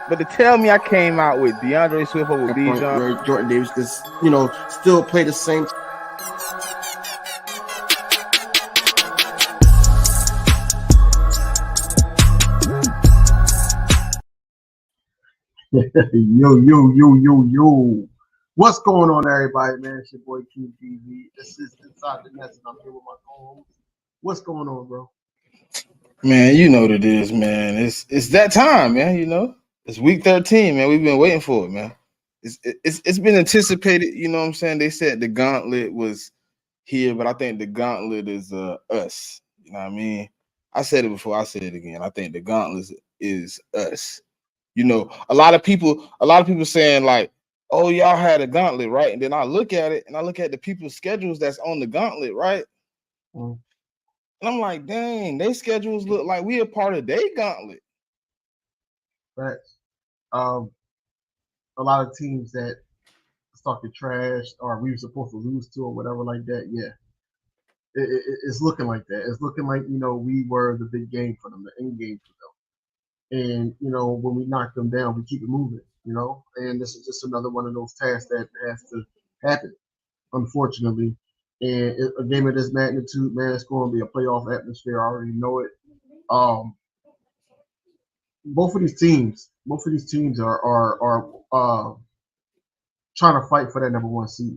But to tell me I came out with DeAndre Swift over Bijan, where Jordan Davis just still play the same. Yo. What's going on, everybody, man? It's your boy QTV. This is Inside the Nest, and I'm here with my co-host. What's going on, bro? man, you know what it is, man. It's that time, man. It's week 13, man. We've been waiting for it, man. It's been anticipated. You know what I'm saying? They said the gauntlet was here, but I think the gauntlet is us. You know what I mean? I said it before. I said it again. I think the gauntlet is us. A lot of people saying like, "Oh, y'all had a gauntlet, right?" And then I look at it, and I look at the people's schedules that's on the gauntlet, right? And I'm like, dang, their schedules look like we a part of their gauntlet. Facts. A lot of teams that talking trash or we were supposed to lose to or whatever like that. Yeah, it's looking like that. It's looking like we were the big game for them, the end game for them. And when we knock them down, we keep it moving. And this is just another one of those tasks that has to happen, unfortunately. And a game of this magnitude, man, it's going to be a playoff atmosphere. I already know it. Both of these teams are trying to fight for that number one seed.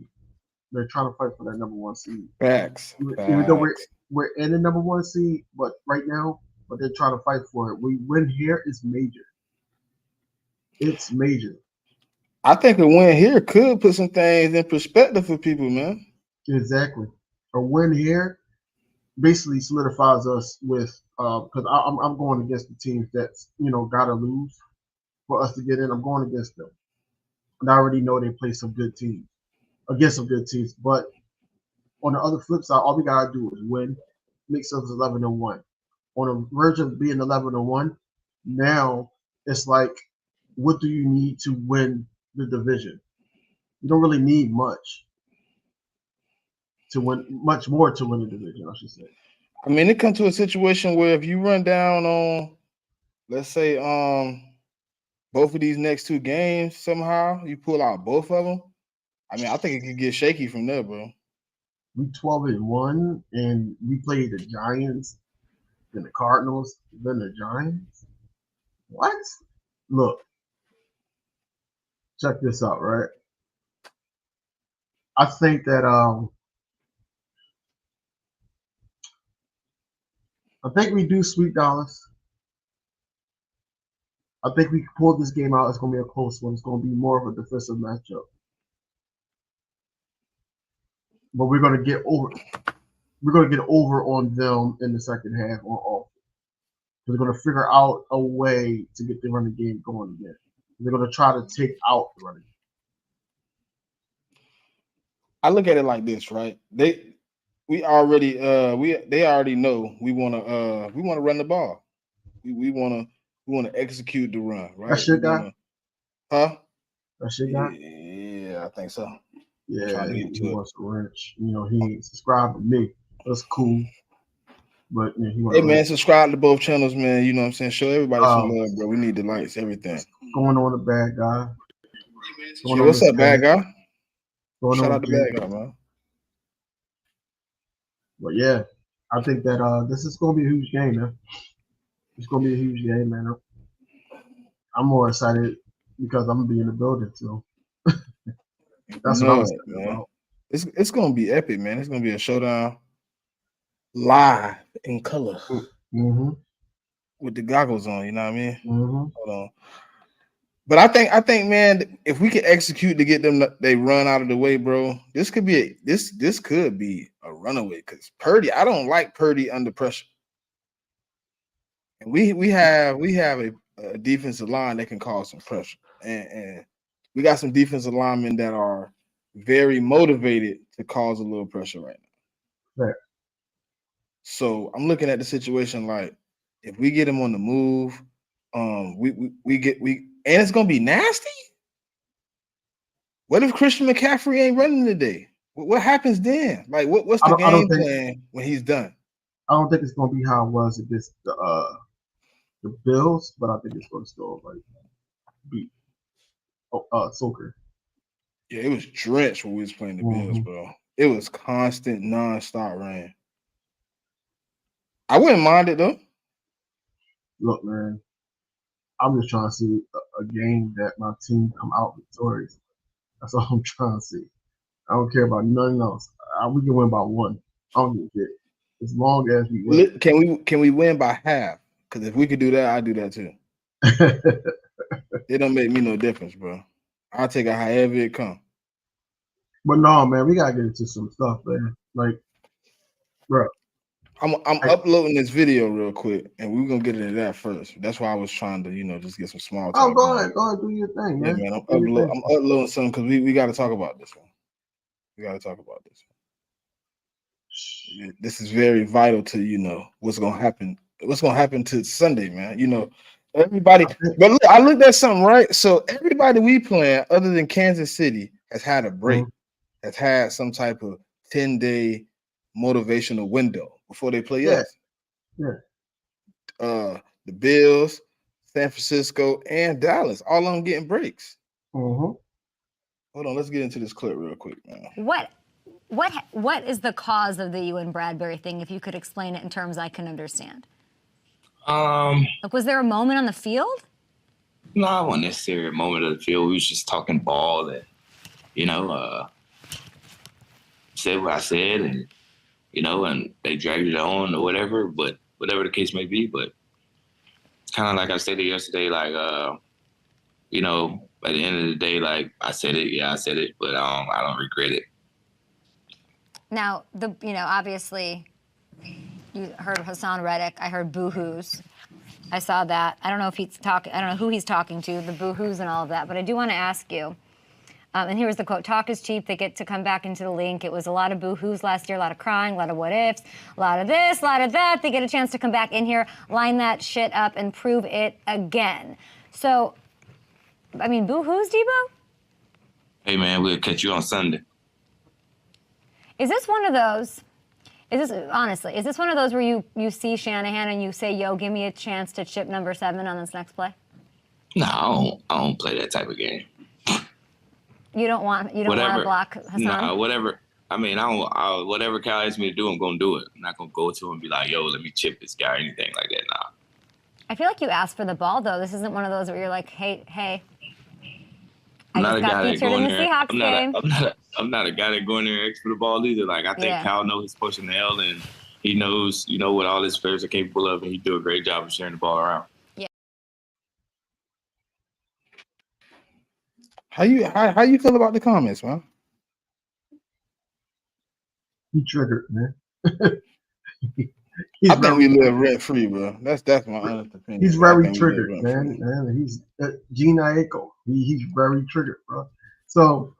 They're trying to fight for that number one seed. Facts. Even though we're in the number one seed, but right now, but they're trying to fight for it. We win here is major. It's major. I think a win here could put some things in perspective for people, man. Exactly. A win here basically solidifies us with because I'm going against the teams that's gotta lose for us to get in. I'm going against them, and I already know they play some good teams against some good teams. But on the other flip side, all we gotta do is win, makes us 11-1. On the verge of being 11-1, now it's like, what do you need to win the division? You don't really need much more to win the division, I should say. I mean, it comes to a situation where if you run down on, let's say, both of these next two games somehow, you pull out both of them. I mean, I think it could get shaky from there, bro. We 12-1, and we play the Giants, then the Cardinals, then the Giants. What? Look, check this out, right? I think that I think we do sweep Dallas. I think we can pull this game out. It's going to be a close one. It's going to be more of a defensive matchup. But we're going to get over. We're going to get over on them in the second half on offense. They're going to figure out a way to get the running game going again. They're going to try to take out the running game. I look at it like this, right? They already know we want to run the ball. We want to execute the run, right? That's your guy? Huh? That's your guy? Yeah, I think so. Yeah, he wants to wrench. He subscribed to me. That's cool. But hey man, subscribe to both channels, man. You know what I'm saying? Show everybody some love, bro. We need the likes, everything. Going on the bad guy. Hey, what's up, bad guy? Shout out to bad guy, man. But yeah, I think that this is gonna be a huge game, man. It's gonna be a huge game, man. I'm more excited because I'm gonna be in the building, so that's what I'm excited about. It's gonna be epic, man. It's gonna be a showdown live in color with the goggles on. You know what I mean? Hold on. But I think, man, if we can execute to get them, they run out of the way, bro. This could be a runaway because Purdy. I don't like Purdy under pressure, and we have a defensive line that can cause some pressure, and we got some defensive linemen that are very motivated to cause a little pressure right now. Right. So I'm looking at the situation like if we get him on the move, and it's gonna be nasty. What if Christian McCaffrey ain't running today? What happens then? Like, what's the game plan when he's done? I don't think it's gonna be how it was against the Bills, but I think it's gonna still like beat Soaker. Yeah, it was drenched when we was playing the Bills, Mhm. bro. It was constant, non-stop rain. I wouldn't mind it though. Look, man, I'm just trying to see a game that my team come out victorious. That's all I'm trying to see. I don't care about nothing else. We can win by one. I don't give a shit. As long as we win. Can we win by half? Because if we could do that, I'd do that too. It don't make me no difference, bro. I'll take it however it come. But no, man, we gotta get into some stuff, man. Like, bro, I'm uploading this video real quick, and we're gonna get into that first. That's why I was trying to, just get some small talk. go ahead, do your thing, Yeah, man. man. I'm uploading something because we got to talk about this one. We got to talk about this one. This is very vital to what's gonna happen. What's gonna happen to Sunday, man? Everybody. But look, I looked at something, right? So everybody we playing, other than Kansas City, has had a break. Has had some type of 10-day motivational window before they play us. Yeah. The Bills, San Francisco, and Dallas, all of them getting breaks. Mm-hmm. Hold on, let's get into this clip real quick, man. What is the cause of the Ewan Bradbury thing? If you could explain it in terms I can understand. Like, was there a moment on the field? No, it wasn't necessarily a moment of the field. We was just talking ball and, said what I said and, and they dragged it on or whatever, but whatever the case may be. But kind of like I said yesterday, like, at the end of the day, like I said it, but I don't regret it. Now, obviously you heard Hassan Reddick. I heard boo-hoos. I saw that. I don't know if he's talking. I don't know who he's talking to, the boo-hoos and all of that. But I do want to ask you. And here's the quote: "Talk is cheap. They get to come back into the link. It was a lot of boo-hoos last year, a lot of crying, a lot of what ifs, a lot of this, a lot of that. They get a chance to come back in here, line that shit up, and prove it again." So, I mean, boo-hoos, Debo? Hey, man, we'll catch you on Sunday. Is this one of those? Is this one of those where you see Shanahan and you say, "Yo, give me a chance to chip number 7 on this next play"? No, I don't play that type of game. You don't want to block Hassan? Nah, whatever. I mean, whatever Kyle asks me to do, I'm gonna do it. I'm not gonna go to him and be like, "Yo, let me chip this guy," or anything like that. Nah. I feel like you asked for the ball though. This isn't one of those where you're like, "Hey." I'm not a guy that go in there. I'm not a guy that go in there and ask for the ball either. Like, I think Kyle knows his personnel and he knows, what all his players are capable of, and he do a great job of sharing the ball around. Yeah. How you feel about the comments, man? He triggered, man. I think we live rent free, bro. That's my honest opinion. He's very triggered, man. He's Gina Aiko. He's very triggered, bro. So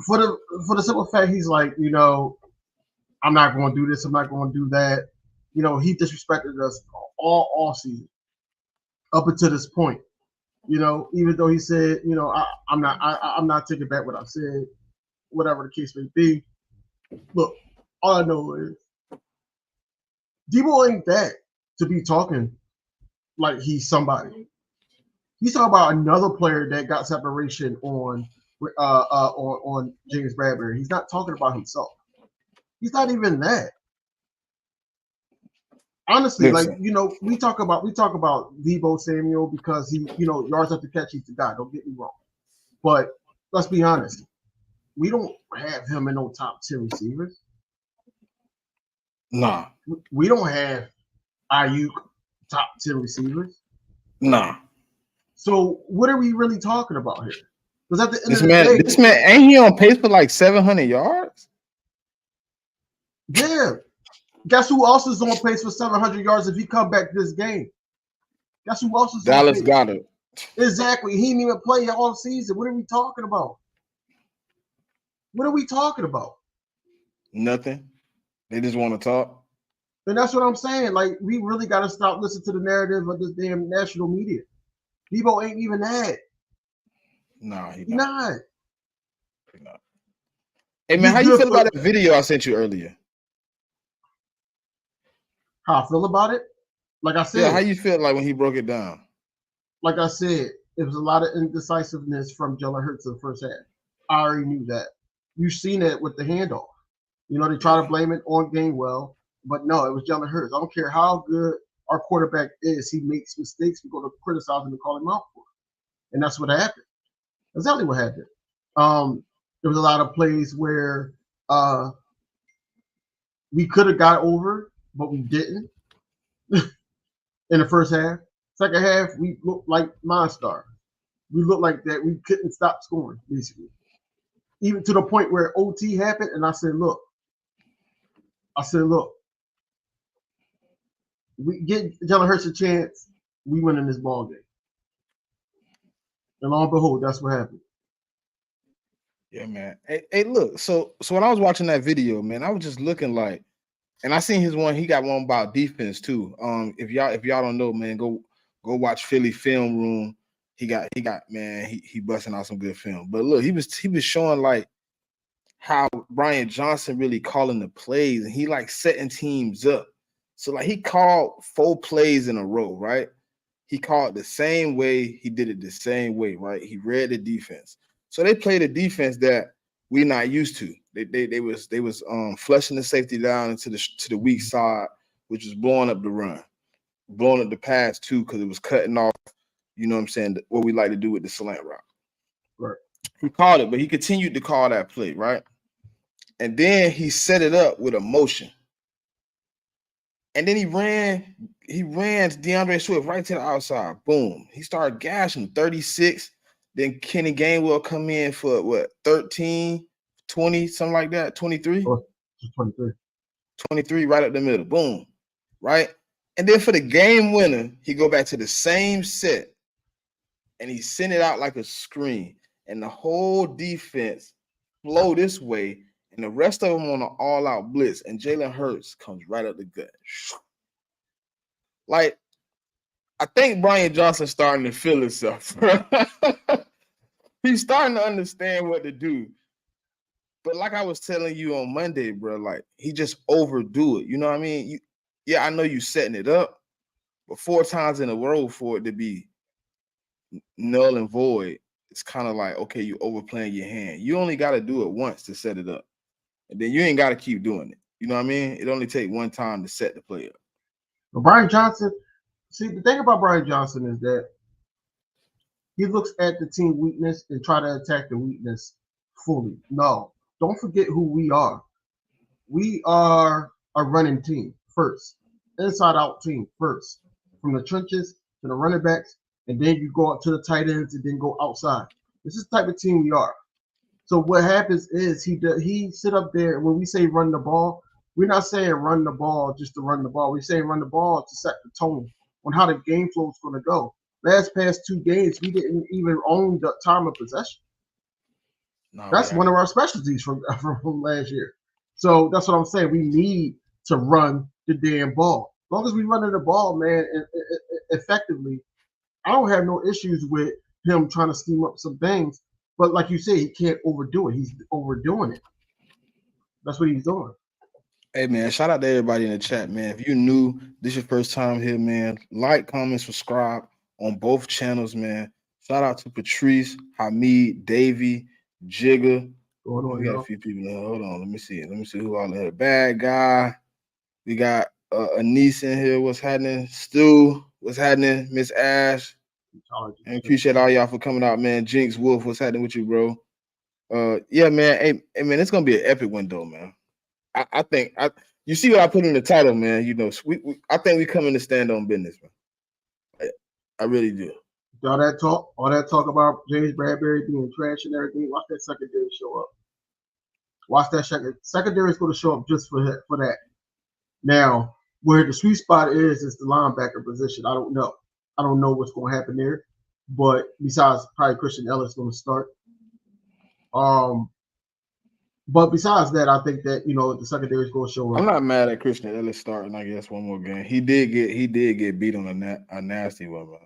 for the simple fact, he's like, I'm not going to do this. I'm not going to do that. He disrespected us all season up until this point. Even though he said, I'm not taking back what I said, whatever the case may be. Look, all I know is Debo ain't that to be talking like he's somebody. He's talking about another player that got separation on James Bradbury. He's not talking about himself. He's not even that. Honestly, we talk about Debo Samuel because he, yards after catch, he's the guy. Don't get me wrong, but let's be honest. We don't have him in no top 10 receivers. Nah. We don't have Ayuk top 10 receivers. Nah. So what are we really talking about here? Because at the end this of the day, this man ain't he on pace for like 700 yards? Yeah. Guess who else is on pace for 700 yards if he come back this game? Guess who else is Dallas on pace? got it. Exactly. He didn't even play all season. What are we talking about? What are we talking about? Nothing. They just want to talk. And that's what I'm saying. Like, we really got to stop listening to the narrative of this damn national media. Debo ain't even that. Nah, he's not. He's not. Hey, man, how you feel about that video I sent you earlier? How I feel about it? Like I said. Yeah, how you feel like when he broke it down? Like I said, it was a lot of indecisiveness from Jalen Hurts in the first half. I already knew that. You've seen it with the handoff. You know, they try to blame it on Gainwell, but no, it was Jalen Hurts. I don't care how good our quarterback is, he makes mistakes. We're going to criticize him and call him out for it. And that's what happened. Exactly what happened. There was a lot of plays where we could have got over, but we didn't in the first half. Second half, we looked like Monstar. We looked like that. We couldn't stop scoring, basically. Even to the point where OT happened, and I said, look, we get Jalen Hurts a chance, we win in this ball game. And lo and behold, that's what happened. Yeah, man. Hey, look. So when I was watching that video, man, I was just looking like, and I seen his one. He got one about defense too. If y'all don't know, man, go watch Philly Film Room. He got man. He busting out some good film. But look, he was showing like how Brian Johnson really calling the plays, and he like setting teams up. So like he called 4 plays in a row, right? He called the same way. He did it the same way, right? He read the defense. So they played a defense that we're not used to. They was flushing the safety down into the weak side, which was blowing up the run, blowing up the pass too, because it was cutting off. You know what I'm saying? What we like to do with the slant route. Right. He called it, but he continued to call that play, right? And then he set it up with a motion. And then he ran DeAndre Swift right to the outside. Boom. He started gashing 36. Then Kenny Gainwell come in for what, 13, 20, something like that, 23? 23. 23 right up the middle. Boom. Right? And then for the game winner, he go back to the same set and he sent it out like a screen. And the whole defense flow this way, and the rest of them on an all-out blitz, and Jalen Hurts comes right up the gut. Like, I think Brian Johnson's starting to feel himself. He's starting to understand what to do. But like I was telling you on Monday, bro, like he just overdo it. You know what I mean? Yeah, I know you setting it up, but 4 times in a row for it to be null and void, it's kind of like, okay, you overplaying your hand. You only got to do it once to set it up. And then you ain't got to keep doing it. You know what I mean? It only take one time to set the play up. But Brian Johnson, see, the thing about Brian Johnson is that he looks at the team weakness and try to attack the weakness fully. No, don't forget who we are. We are a running team first, inside-out team first, from the trenches to the running backs, and then you go up to the tight ends and then go outside. This is the type of team we are. So what happens is he sit up there. When we say run the ball, we're not saying run the ball just to run the ball. We're saying run the ball to set the tone on how the game flow is going to go. Past 2 games, we didn't even own the time of possession. No, that's one of our specialties from last year. So that's what I'm saying. We need to run the damn ball. As long as we running the ball, man, effectively, I don't have no issues with him trying to scheme up some things. But like you say, he can't overdo it. He's overdoing it. That's what he's doing. Hey, man, shout out to everybody in the chat, man. If you new, this your first time here, man, like, comment, subscribe on both channels, man. Shout out to Patrice, Hamid, Davey, Jigger. We got a few people in here. Hold on. Let me see who all in here. Bad Guy. We got Anise in here. What's happening? Stu. What's happening? Miss Ash. And appreciate all y'all for coming out, man. Jinx, Wolf, what's happening with you, bro? Yeah, man. Hey, man, it's gonna be an epic window, man. I think you see what I put in the title, man. You know, I think we coming to stand on business, man. I really do. All that talk about James Bradbury being trash and everything. Watch that secondary show up. Watch that secondary is going to show up just for that. Now, where the sweet spot is the linebacker position. I don't know. I don't know what's going to happen there. But besides, probably Christian Ellis going to start. But besides that, I think that the secondary is going to show up. I'm not mad at Christian Ellis starting. I guess one more game. He did get beat on a nasty one, man.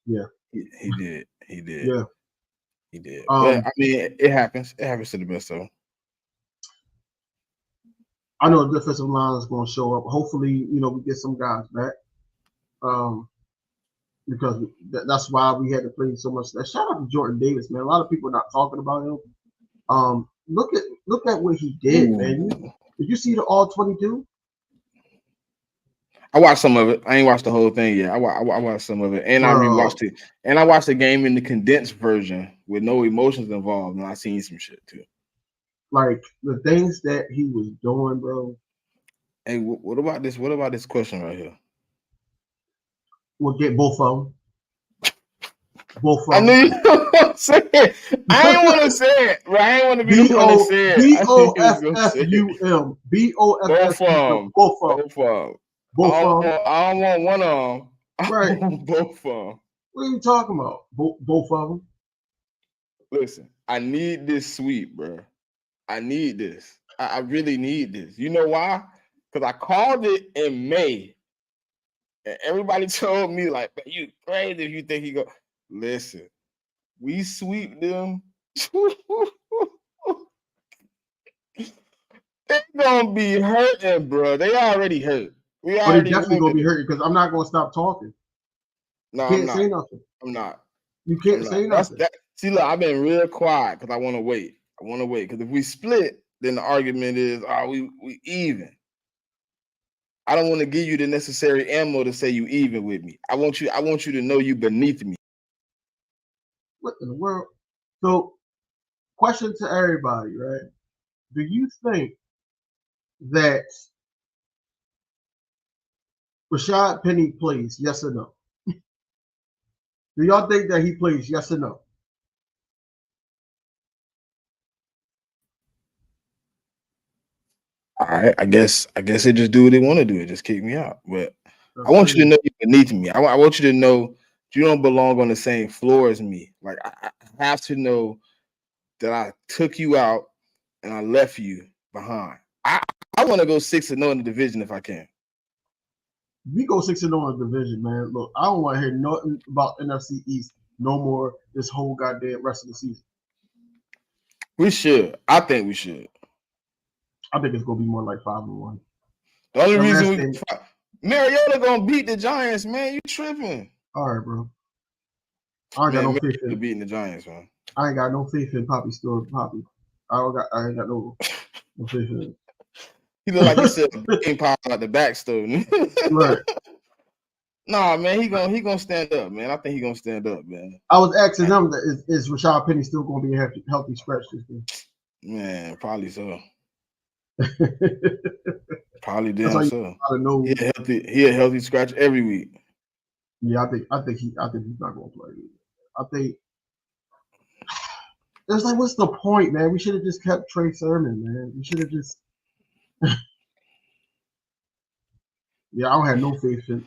Yeah, he did. Yeah, he did. But I mean, it happens. It happens to the best of them. I know the defensive line is going to show up. Hopefully, we get some guys back. because that's why we had to play so much. Shout out to Jordan Davis, man. A lot of people are not talking about him. Look at what he did, man. Did you see the all 22? I watched some of it. I ain't watched the whole thing yet. I watched some of it, and I rewatched it. And I watched the game in the condensed version with no emotions involved, and I seen some shit too. Like the things that he was doing, bro. Hey, what about this? What about this question right here? We'll get both of them. Both of them. I knew you were gonna say it. I ain't want to say it, right? I ain't want to be the one to say it. BOFFUM. BOFFUM. Both of them. Both of them. I don't want one of them. Right. Both of them. What are you talking about? Both of them. Listen, I need this sweep, bro. I need this. I really need this. You know why? Because I called it in May. And everybody told me, like, you crazy if you think he go. Listen, we sweep them. They're gonna be hurting, bro. They already hurt. But it's definitely gonna be hurting because I'm not gonna stop talking. No, you can't say nothing. I'm not. You can't say nothing. See, look, I've been real quiet because I want to wait. I want to wait because if we split, then the argument is, we even. I don't want to give you the necessary ammo to say you even with me. I want you to know you beneath me. What in the world? So, question to everybody, right? Do you think that Rashad Penny plays? Yes or no? Do y'all think that he plays? Yes or no? All right, I guess they just do what they want to do. It just kick me out. But I want you to know you're beneath me. I want you to know you don't belong on the same floor as me. Like I have to know that I took you out and I left you behind. I want to go 6-0 in the division if I can. We go 6-0 in the division, man. Look, I don't want to hear nothing about NFC East no more this whole goddamn rest of the season. We should. I think we should. I think it's gonna be more like 5-1. The only reason Mariota gonna beat the Giants, man. You tripping? All right, bro. I ain't got no faith in beating the Giants, man. I ain't got no faith in Poppy still Poppy. I ain't got no faith in it. He look like he said game power out the back still. Right. Nah, man, he gonna stand up, man. I think he gonna stand up, man. I was asking them that is Rashad Penny still gonna be a healthy stretch this year? Man, probably so. Probably damn so. He a healthy scratch every week. Yeah, I think he's not gonna play. I think it's like, what's the point, man? We should have just kept Trey Sermon, man. We should have just. Yeah, I don't have no faith in.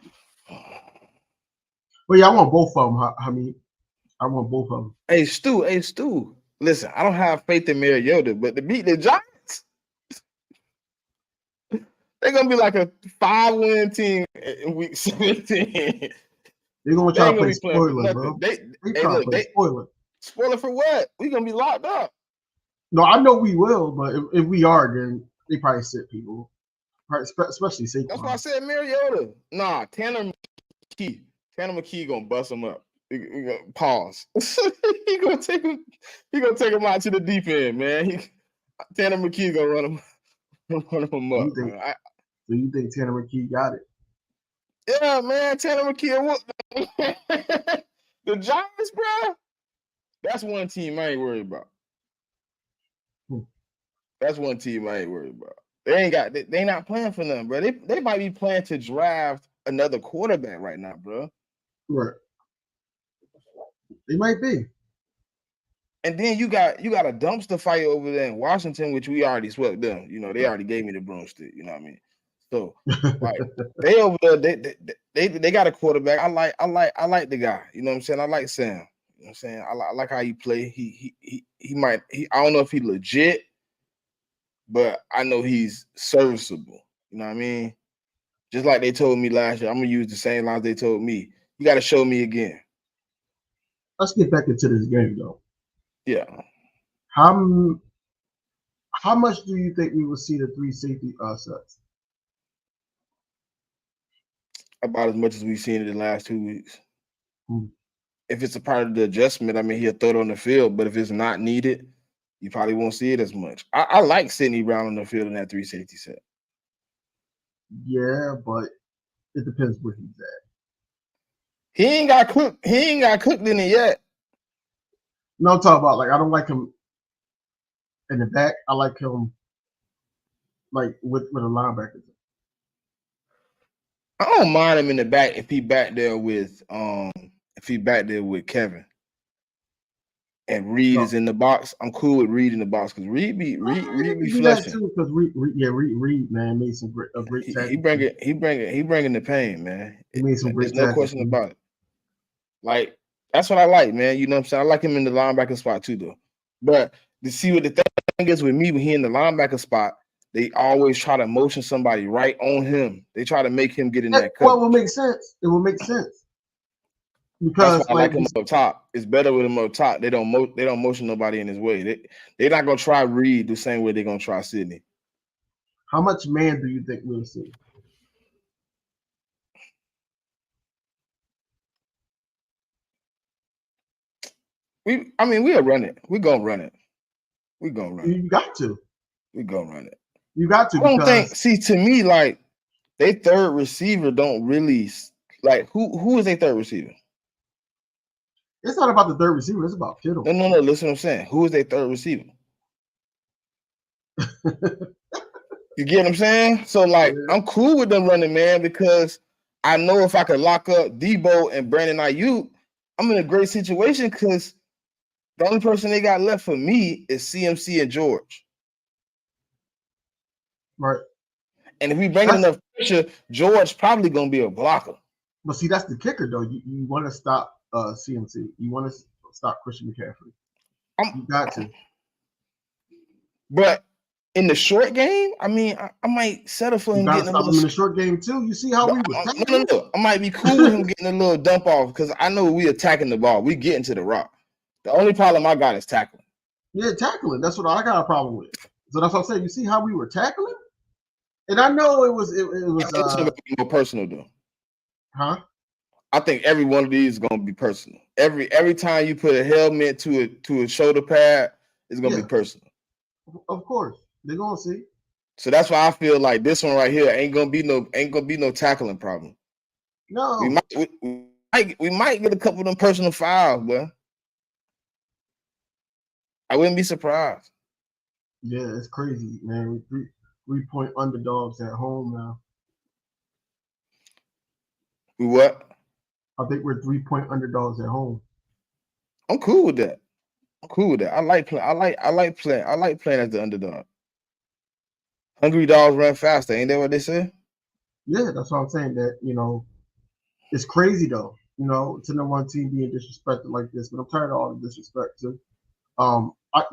But yeah, I want both of them. I want both of them. Hey Stu. Listen, I don't have faith in Mariota, but to beat the Giants, they're gonna be like a 5-win team in week 17. They're gonna try to play spoiler, bro. They try to play spoiler. Spoiler for what? We're gonna be locked up. No, I know we will, but if we are, then they probably sit people. Especially Saquon. That's why I said Mariota. Nah, Tanner McKee. Tanner McKee gonna bust him up. Pause. he gonna take him out to the deep end, man. Tanner McKee gonna run him up. Do you think Tanner McKee got it? Yeah, man. Tanner McKee. The Giants, bro. That's one team I ain't worried about. That's one team I ain't worried about. They not playing for nothing, bro. They might be playing to draft another quarterback right now, bro. Right. They might be. And then you got a dumpster fight over there in Washington, which we already swept them. You know, they already gave me the broomstick. You know what I mean? So like they over there, they got a quarterback. I like the guy. You know what I'm saying? I like Sam. You know what I'm saying? I like how he play. He might. I don't know if he legit, but I know he's serviceable. You know what I mean? Just like they told me last year, I'm gonna use the same lines they told me. You got to show me again. Let's get back into this game, though. Yeah. How much do you think we will see the 3 safety sets? About as much as we've seen in the last 2 weeks. If it's a part of the adjustment, I mean, he'll throw it on the field. But if it's not needed, you probably won't see it as much. I like Sidney Brown on the field in that 3 safety set. Yeah, but it depends where he's at. He ain't got cooked. He ain't got cooked in it yet. No, I'm talking about like I don't like him in the back. I like him like with a linebacker. I don't mind him in the back if he back there with Kevin. And Reed is in the box. I'm cool with Reed in the box because Reed be flushing. Because Reed, man, made some great tackles. He bringing the pain, man. He made some great. There's no question about it. Like that's what I like, man. You know what I'm saying? I like him in the linebacker spot too, though. But to see what the thing is with me when he in the linebacker spot, they always try to motion somebody right on him. They try to make him get in that cut. Well, it will make sense. It will make sense. Because I like him up top. It's better with him up top. They don't motion nobody in his way. They're not gonna try Reed the same way they're gonna try Sidney. How much man do you think we'll see? We'll run it. We're gonna run it. We're gonna run it. You got to. We're gonna run it. You got to. I don't think. See, to me, like they third receiver don't really like who is their third receiver? It's not about the third receiver. It's about Kittle. No. Listen, what I'm saying. Who is their third receiver? You get what I'm saying? So, like, yeah. I'm cool with them running, man, because I know if I could lock up Debo and Brandon Ayuk, I'm in a great situation because the only person they got left for me is CMC and George. Right. And if we bring enough pressure, George probably going to be a blocker. But see, that's the kicker, though. You want to stop CMC. You want to stop Christian McCaffrey. You got to. But in the short game, I mean, I might settle for him getting a little in the short game too. You see how we were no. I might be cool with him getting a little dump off because I know we attacking the ball. We getting to the rock. The only problem I got is tackling. Yeah, tackling. That's what I got a problem with. So that's what I'm saying. You see how we were tackling? And I know it was more personal though. Huh? I think every one of these is gonna be personal. Every time you put a helmet to a shoulder pad, it's gonna be personal. Of course. They're gonna see. So that's why I feel like this one right here ain't gonna be no tackling problem. No. We might get a couple of them personal fouls, but I wouldn't be surprised. Yeah, it's crazy, man. 3-point underdogs at home now. We what? I think we're 3-point underdogs at home. I'm cool with that. I like playing as the underdog. Hungry dogs run faster, ain't that what they say? Yeah, that's what I'm saying. That it's crazy though. To know one team being disrespected like this, but I'm tired of all the disrespect too.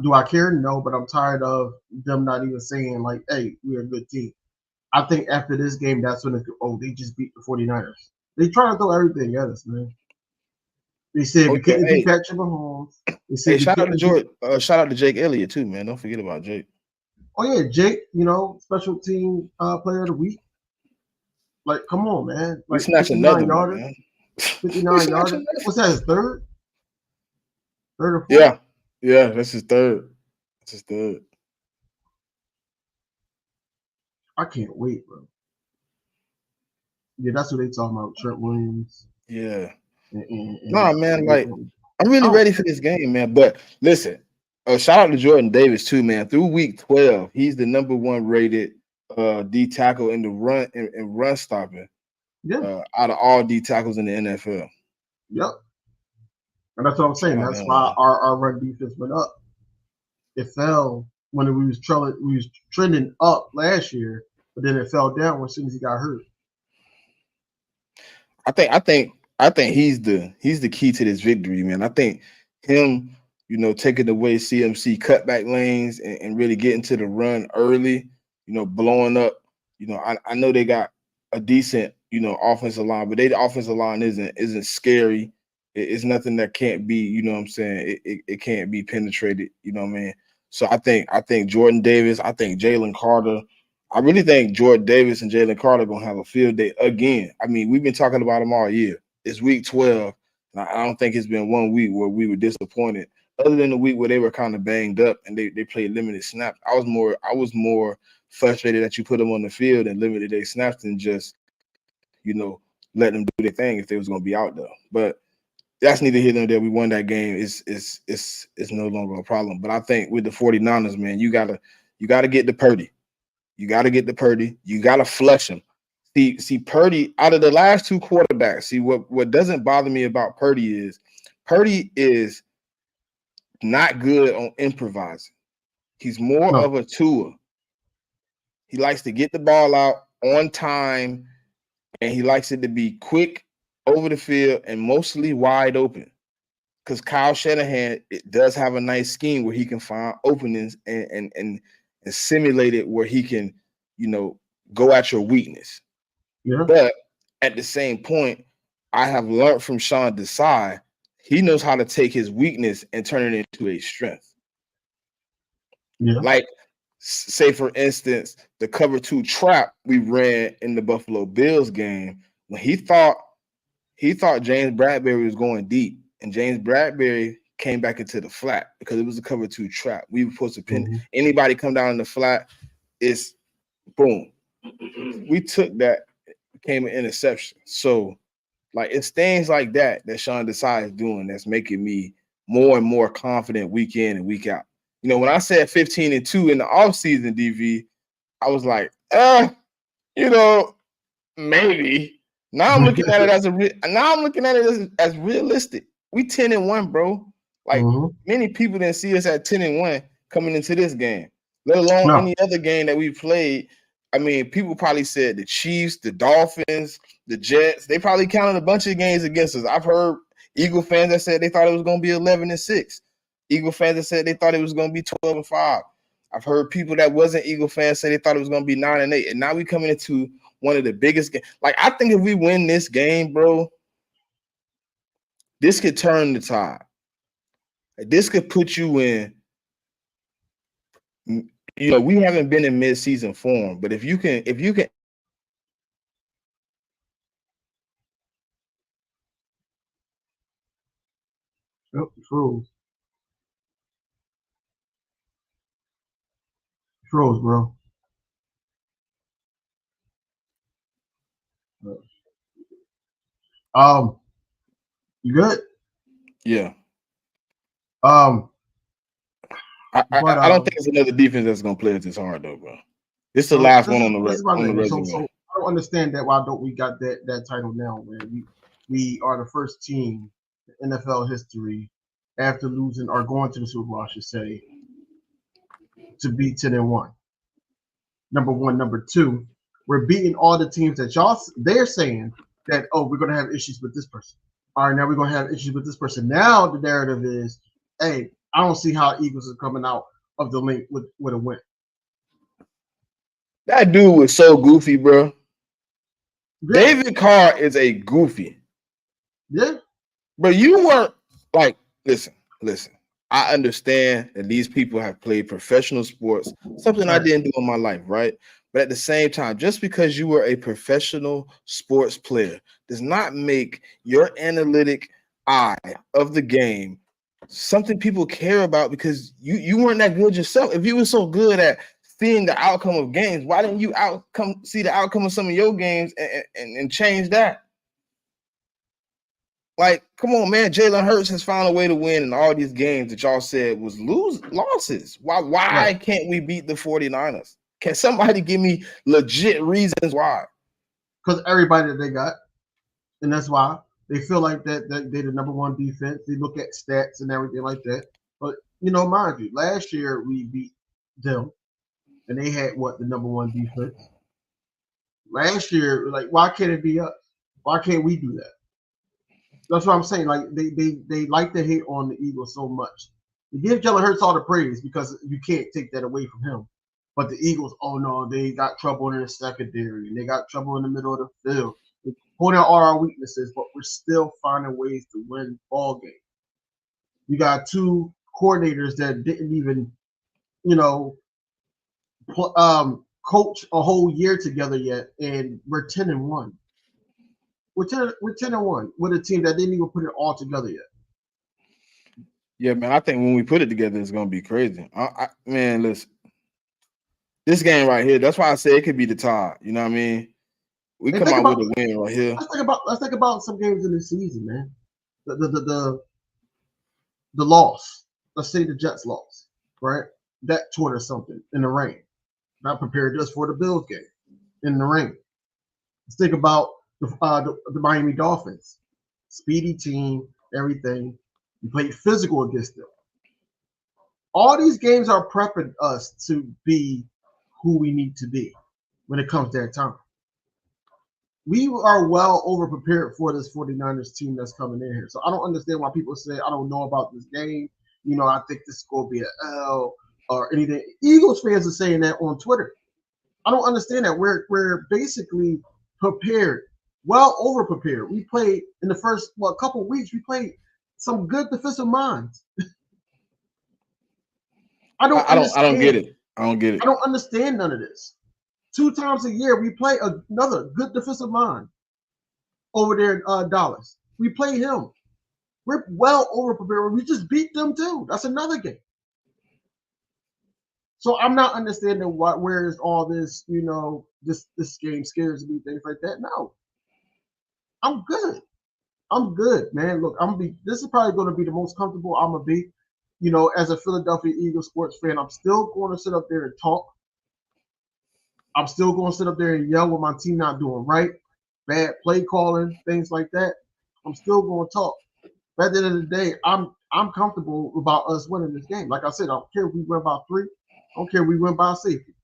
Do I care? No, but I'm tired of them not even saying like, "Hey, we're a good team." I think after this game, that's when they just beat the 49ers. They try to throw everything at us, man. They said we couldn't beat Patrick Mahomes. Shout out to George. Shout out to Jake Elliott too, man. Don't forget about Jake. Oh yeah, Jake. Special team player of the week. Like, come on, man. Like, we snatched another one, man. 59 yards. What's that? His third? Third or fourth? Yeah, that's his third. I can't wait, bro. Yeah, that's what they talking about. Trent Williams. Yeah. Man. Like, I'm really ready for this game, man. But listen, shout out to Jordan Davis too, man. Through week 12, he's the number 1 rated D tackle in the run and run stopping. Yeah. Out of all D tackles in the NFL. Yep. And that's what I'm saying. That's why our run defense went up. It fell when we was trending up last year, but then it fell down as soon as he got hurt. I think he's the key to this victory, man. I think him, taking away CMC cutback lanes and really getting to the run early, blowing up. I know they got a decent, offensive line, but their offensive line isn't scary. It's nothing that can't be, it can't be penetrated, what I mean? So I think Jordan Davis, I think Jalen Carter. I really think Jordan Davis and Jalen Carter are going to have a field day again. I mean, we've been talking about them all year. It's week 12. I don't think it's been 1 week where we were disappointed, other than the week where they were kind of banged up and they played limited snaps. I was more frustrated that you put them on the field and limited their snaps than just, let them do their thing if they was going to be out there. But that's neither here nor there. We won that game. It's no longer a problem. But I think with the 49ers, man, you gotta get to Purdy. You gotta get to Purdy. You gotta flush him. See Purdy out of the last 2 quarterbacks. See what doesn't bother me about Purdy is not good on improvising. He's more of a Tua. He likes to get the ball out on time, and he likes it to be quick over the field and mostly wide open. Because Kyle Shanahan, it does have a nice scheme where he can find openings and simulate it where he can, go at your weakness. Yeah. But at the same point, I have learned from Sean Desai, he knows how to take his weakness and turn it into a strength. Yeah. Like, say for instance, the cover 2 trap we ran in the Buffalo Bills game when he thought James Bradbury was going deep, and James Bradbury came back into the flat because it was a cover 2 trap. We were supposed to pin anybody come down in the flat. It's boom. We took that, became an interception. So, like, it's things like that Sean Desai is doing that's making me more and more confident week in and week out. When I said 15-2 in the offseason, DV, I was like, maybe. Now I'm looking at it as realistic. We 10-1, bro. Like, many people didn't see us at 10-1 coming into this game, let alone any other game that we played. I mean, people probably said the Chiefs, the Dolphins, the Jets. They probably counted a bunch of games against us. I've heard Eagle fans that said they thought it was going to be 11-6. Eagle fans that said they thought it was going to be 12-5. I've heard people that wasn't Eagle fans say they thought it was going to be 9-8. And now we coming into one of the biggest games. Like, I think if we win this game, bro, this could turn the tide. This could put you in. We haven't been in mid-season form, but if you can. Oh, froze, bro. You good? Yeah. But I don't think it's another defense that's gonna play us this hard though, bro. This is the last one on the resume. So I don't understand that. Why don't we got that title now, man? We are the first team in NFL history after losing or going to the Super Bowl, I should say, to be 10-1. Number one, number two, we're beating all the teams that they're saying that, oh, we're gonna have issues with this person. All right, now we're gonna have issues with this person. Now the narrative is, hey, I don't see how Eagles are coming out of the link with a win. That dude was so goofy, bro. Yeah. David Carr is a goofy. Yeah. But you weren't like, listen. I understand that these people have played professional sports, something I didn't do in my life, right? But at the same time, just because you were a professional sports player does not make your analytic eye of the game something people care about, because you weren't that good yourself. If you were so good at seeing the outcome of games, why didn't you see the outcome of some of your games and change that? Like, come on, man. Jalen Hurts has found a way to win in all these games that y'all said was losses. Why can't we beat the 49ers? Can somebody give me legit reasons why? Because everybody that they got, and that's why they feel like that they're the number one defense. They look at stats and everything like that. But, mind you, last year we beat them, and they had the number one defense. Last year, like, why can't it be us? Why can't we do that? That's what I'm saying. Like, they like to hate on the Eagles so much. You give Jalen Hurts all the praise because you can't take that away from him. But the Eagles, oh no, they got trouble in the secondary and they got trouble in the middle of the field. They point out all our weaknesses, but we're still finding ways to win ball games. You got two coordinators that didn't even, coach a whole year together yet, and we're 10-1. We're 10-1 with a team that didn't even put it all together yet. Yeah, man. I think when we put it together, it's gonna be crazy. Man, listen, this game right here. That's why I say it could be the tie. You know what I mean? We And come think out about with a win right here. let's think about some games in the season, man. The loss. Let's say the Jets lost, right? That taught us something in the rain. Not prepared us for the Bills game in the rain. Let's think about the Miami Dolphins. Speedy team, everything. We played physical against them. All these games are prepping us to be who we need to be when it comes that time. We are well over prepared for this 49ers team that's coming in here. So I don't understand why people say, I don't know about this game. You know, I think this is going to be an L or anything. Eagles fans are saying that on Twitter. I don't understand that. We're basically prepared, well over prepared. We played in the first couple of weeks. We played some good defensive minds. I don't get it. I don't get it. I don't understand none of this. 2 times a year we play another good defensive mind over there in Dallas. We play him. We're well over prepared. We just beat them too. That's another game. So I'm not understanding where is all this, you know, this game scares me, things like that. No. I'm good. I'm good, man. Look, this is probably going to be the most comfortable I'm gonna be. You know, as a Philadelphia Eagles sports fan, I'm still going to sit up there and talk. I'm still going to sit up there and yell what my team not doing right, bad play calling, things like that. I'm still going to talk. But at the end of the day, I'm comfortable about us winning this game. Like I said, I don't care if we win by 3. I don't care if we win by safety.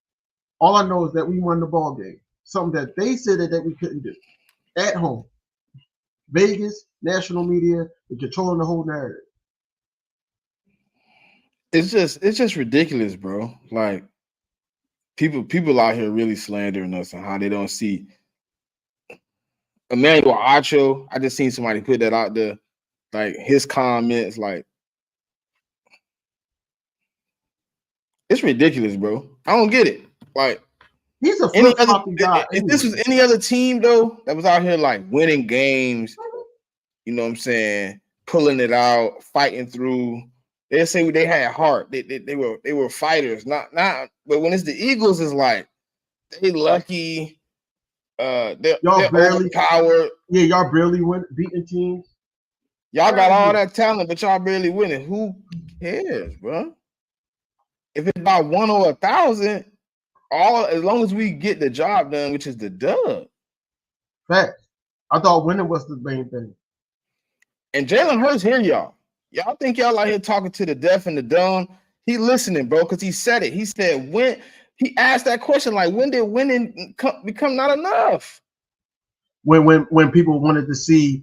All I know is that we won the ball game. Something that they said that we couldn't do at home. Vegas, national media, and controlling the whole narrative. It's just ridiculous, bro. Like people out here really slandering us on how they don't see Emmanuel Acho. I just seen somebody put that out there. Like his comments, like it's ridiculous, bro. I don't get it. Like he's a flip-floppy guy. If this was any other team though that was out here like winning games, you know what I'm saying, pulling it out, fighting through. They say they had heart. They were fighters, not. But when it's the Eagles, it's like they lucky. They're barely overpowered. Yeah, y'all barely beating teams. Y'all got all that talent, but y'all barely winning. Who cares, bro? If it's about 1 or 1,000, as long as we get the job done, which is the dub. Fact. I thought winning was the main thing. And Jalen Hurts hear y'all. Y'all think y'all out here talking to the deaf and the dumb? He listening, bro, because he said it. He said when he asked that question, like when did winning become not enough? When people wanted to see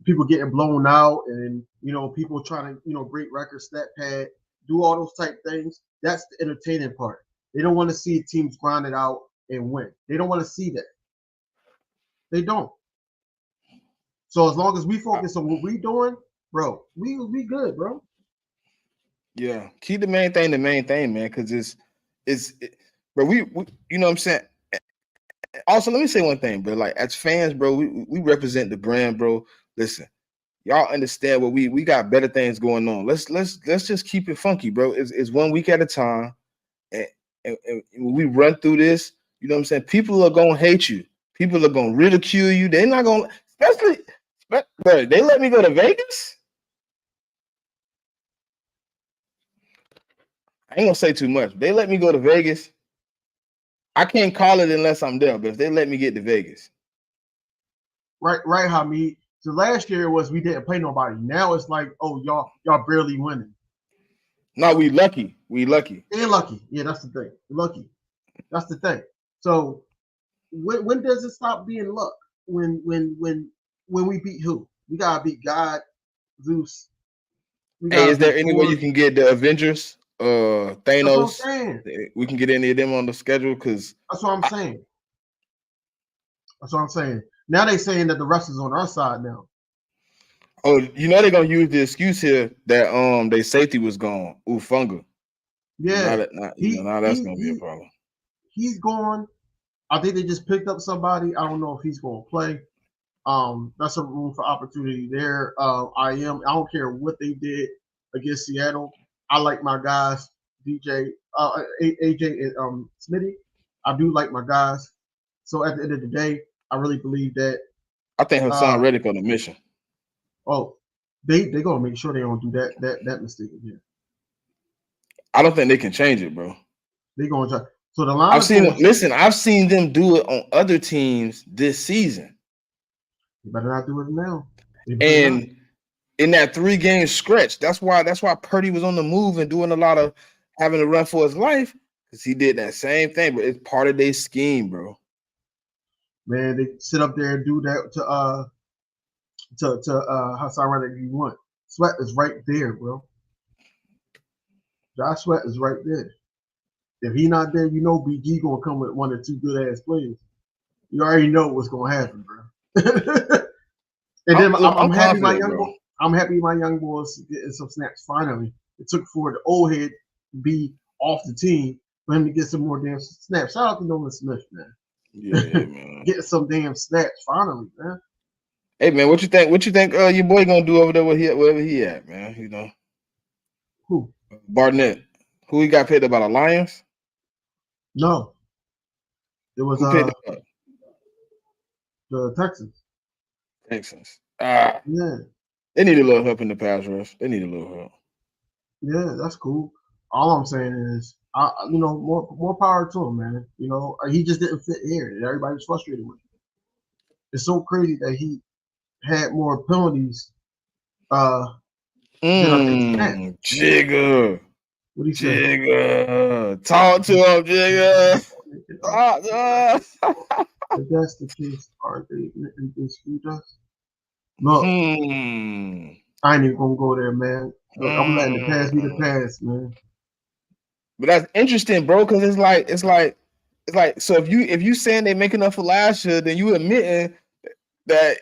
people getting blown out and you know people trying to break records, stat pad, do all those type things. That's the entertaining part. They don't want to see teams grind it out and win. They don't want to see that. They don't. So as long as we focus on what we doing, bro, we good, bro. Yeah, keep the main thing, man, because bro. We you know what I'm saying. Also, let me say one thing, bro. Like as fans, bro, we represent the brand, bro. Listen, y'all understand what we got better things going on. Let's just keep it funky, bro. It's 1 week at a time, and when we run through this, you know what I'm saying. People are gonna hate you. People are gonna ridicule you. They're not gonna, bro. They let me go to Vegas. I ain't gonna say too much. They let me go to Vegas. I can't call it unless I'm there, but if they let me get to Vegas. Right, Hamid. So last year was we didn't play nobody. Now it's like, oh, y'all barely winning. No, we lucky. They're lucky. Yeah, that's the thing. Lucky. That's the thing. So when does it stop being luck? When we beat who? We gotta beat God, Zeus. Hey, is there any way you can get the Avengers? Thanos. We can get any of them on the schedule because that's what I'm saying. That's what I'm saying. Now they saying that the rest is on our side now. Oh, you know they're gonna use the excuse here that their safety was gone. Ufunga. Yeah. Now that's gonna be a problem. He's gone. I think they just picked up somebody. I don't know if he's going to play. That's a room for opportunity there. I don't care what they did against Seattle. I like my guys, DJ, AJ, and Smitty. I do like my guys. So at the end of the day, I really believe that. I think Hassan Reddick on a mission. Oh, they gonna make sure they don't do that mistake again. I don't think they can change it, bro. They gonna try. So the line. I've seen them do it on other teams this season. You better not do it now. And in that 3-game stretch, that's why Purdy was on the move and doing a lot of having to run for his life, because he did that same thing. But it's part of their scheme, bro. Man, they sit up there and do that to Hassan Reddick. You want Sweat is right there, bro. Josh Sweat is right there. If he not there, you know BG gonna come with 1 or 2 good ass plays. You already know what's gonna happen, bro. And then I'm happy my young boys getting some snaps finally. It took for the old head to be off the team for him to get some more damn snaps. Shout out to Nolan Smith, man. Yeah, man. Getting some damn snaps finally, man. Hey, man, what you think? What you think your boy gonna do over there wherever he at, man? You know, who? Barnett. Who he got picked up by the Lions? No, it was the Texans. Yeah, they need a little help in the pass rush. They need a little help. Yeah, that's cool. All I'm saying is, more power to him, man. You know, he just didn't fit here. Everybody's frustrated with him. It's so crazy that he had more penalties. Jigger. What do you say? Jigger. Talk to him, Jigger. If that's the case, are they screwed us? Look, I ain't even gonna go there, man. Look, I'm letting the past be the past, man. But that's interesting, bro, because it's like so if you saying they making up for last year, then you admitting that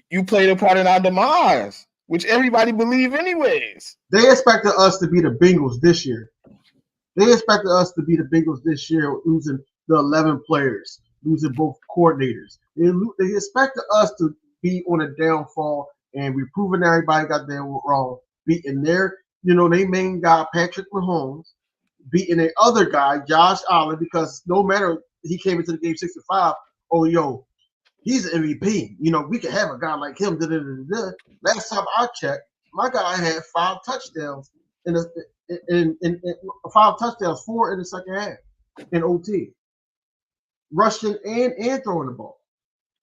you played a part in our demise, which everybody believe anyways. They expected us to be the Bengals this year. They expected us to be the Bengals this year, losing the 11 players, losing both coordinators. They expected us to be on a downfall, and we're proving everybody got them wrong. Beating their, they main guy, Patrick Mahomes, beating the other guy, Josh Allen, because no matter he came into the game 65, he's an MVP. We can have a guy like him. Last time I checked, my guy had 5 touchdowns in 5 touchdowns, 4 in the second half in OT, rushing and throwing the ball.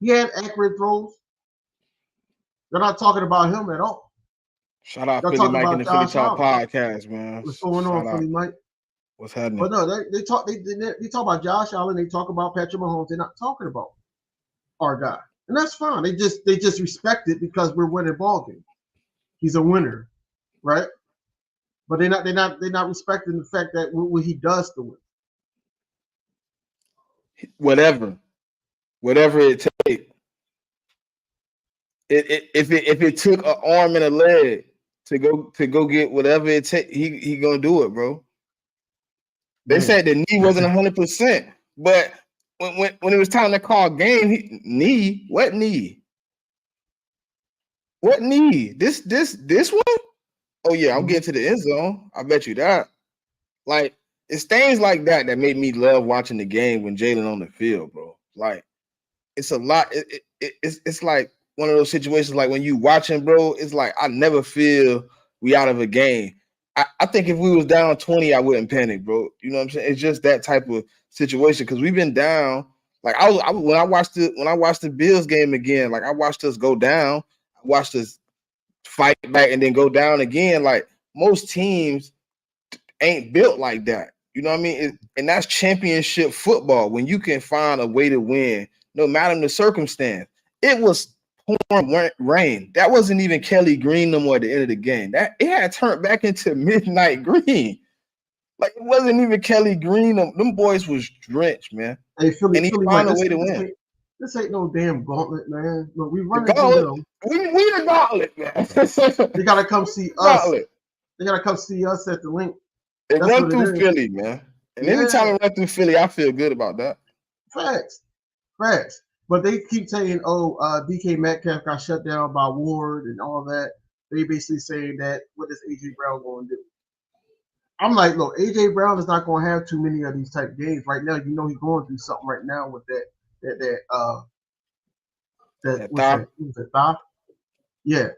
He had accurate throws. They're not talking about him at all. Shout out Philly Mike and the Philly Talk podcast, man. What's going on, Philly Mike? What's happening? But no, they talk about Josh Allen. They talk about Patrick Mahomes. They're not talking about our guy, and that's fine. They just respect it because we're winning ball games. He's a winner, right? But they're not respecting the fact that what he does to win. Whatever it takes. If it took an arm and a leg to go get whatever it takes, he gonna do it, bro. They said the knee wasn't 100%, but when it was time to call game, what knee? This one? Oh yeah, I'm getting to the end zone. I bet you that. Like, it's things like that made me love watching the game when Jalen on the field, bro. Like, it's a lot. It's like one of those situations like when you watching, bro, it's like I never feel we out of a game. I think if we was down 20, I wouldn't panic, bro. You know what I'm saying? It's just that type of situation because we've been down. Like when I watched the Bills game again, like I watched us go down, I watched us fight back and then go down again. Like most teams ain't built like that. You know what I mean? And that's championship football when you can find a way to win, no matter the circumstance. It was pouring rain. That wasn't even Kelly Green no more at the end of the game. That it had turned back into midnight green. Like it wasn't even Kelly Green. Them boys was drenched, man. Hey, Philly, and he found a way to win. This ain't no damn gauntlet, man. Look, we run into them. We the gauntlet, man. They gotta come see us. Gauntlet. They gotta come see us at the link. It run through Philly, man. And anytime I run through Philly, I feel good about that. Facts. But they keep saying, "Oh, DK Metcalf got shut down by Ward and all that." They basically saying that what is AJ Brown going to do? I'm like, look, AJ Brown is not going to have too many of these type of games right now. You know, he's going through something right now with that what's thigh. that? What's that thigh? Yeah.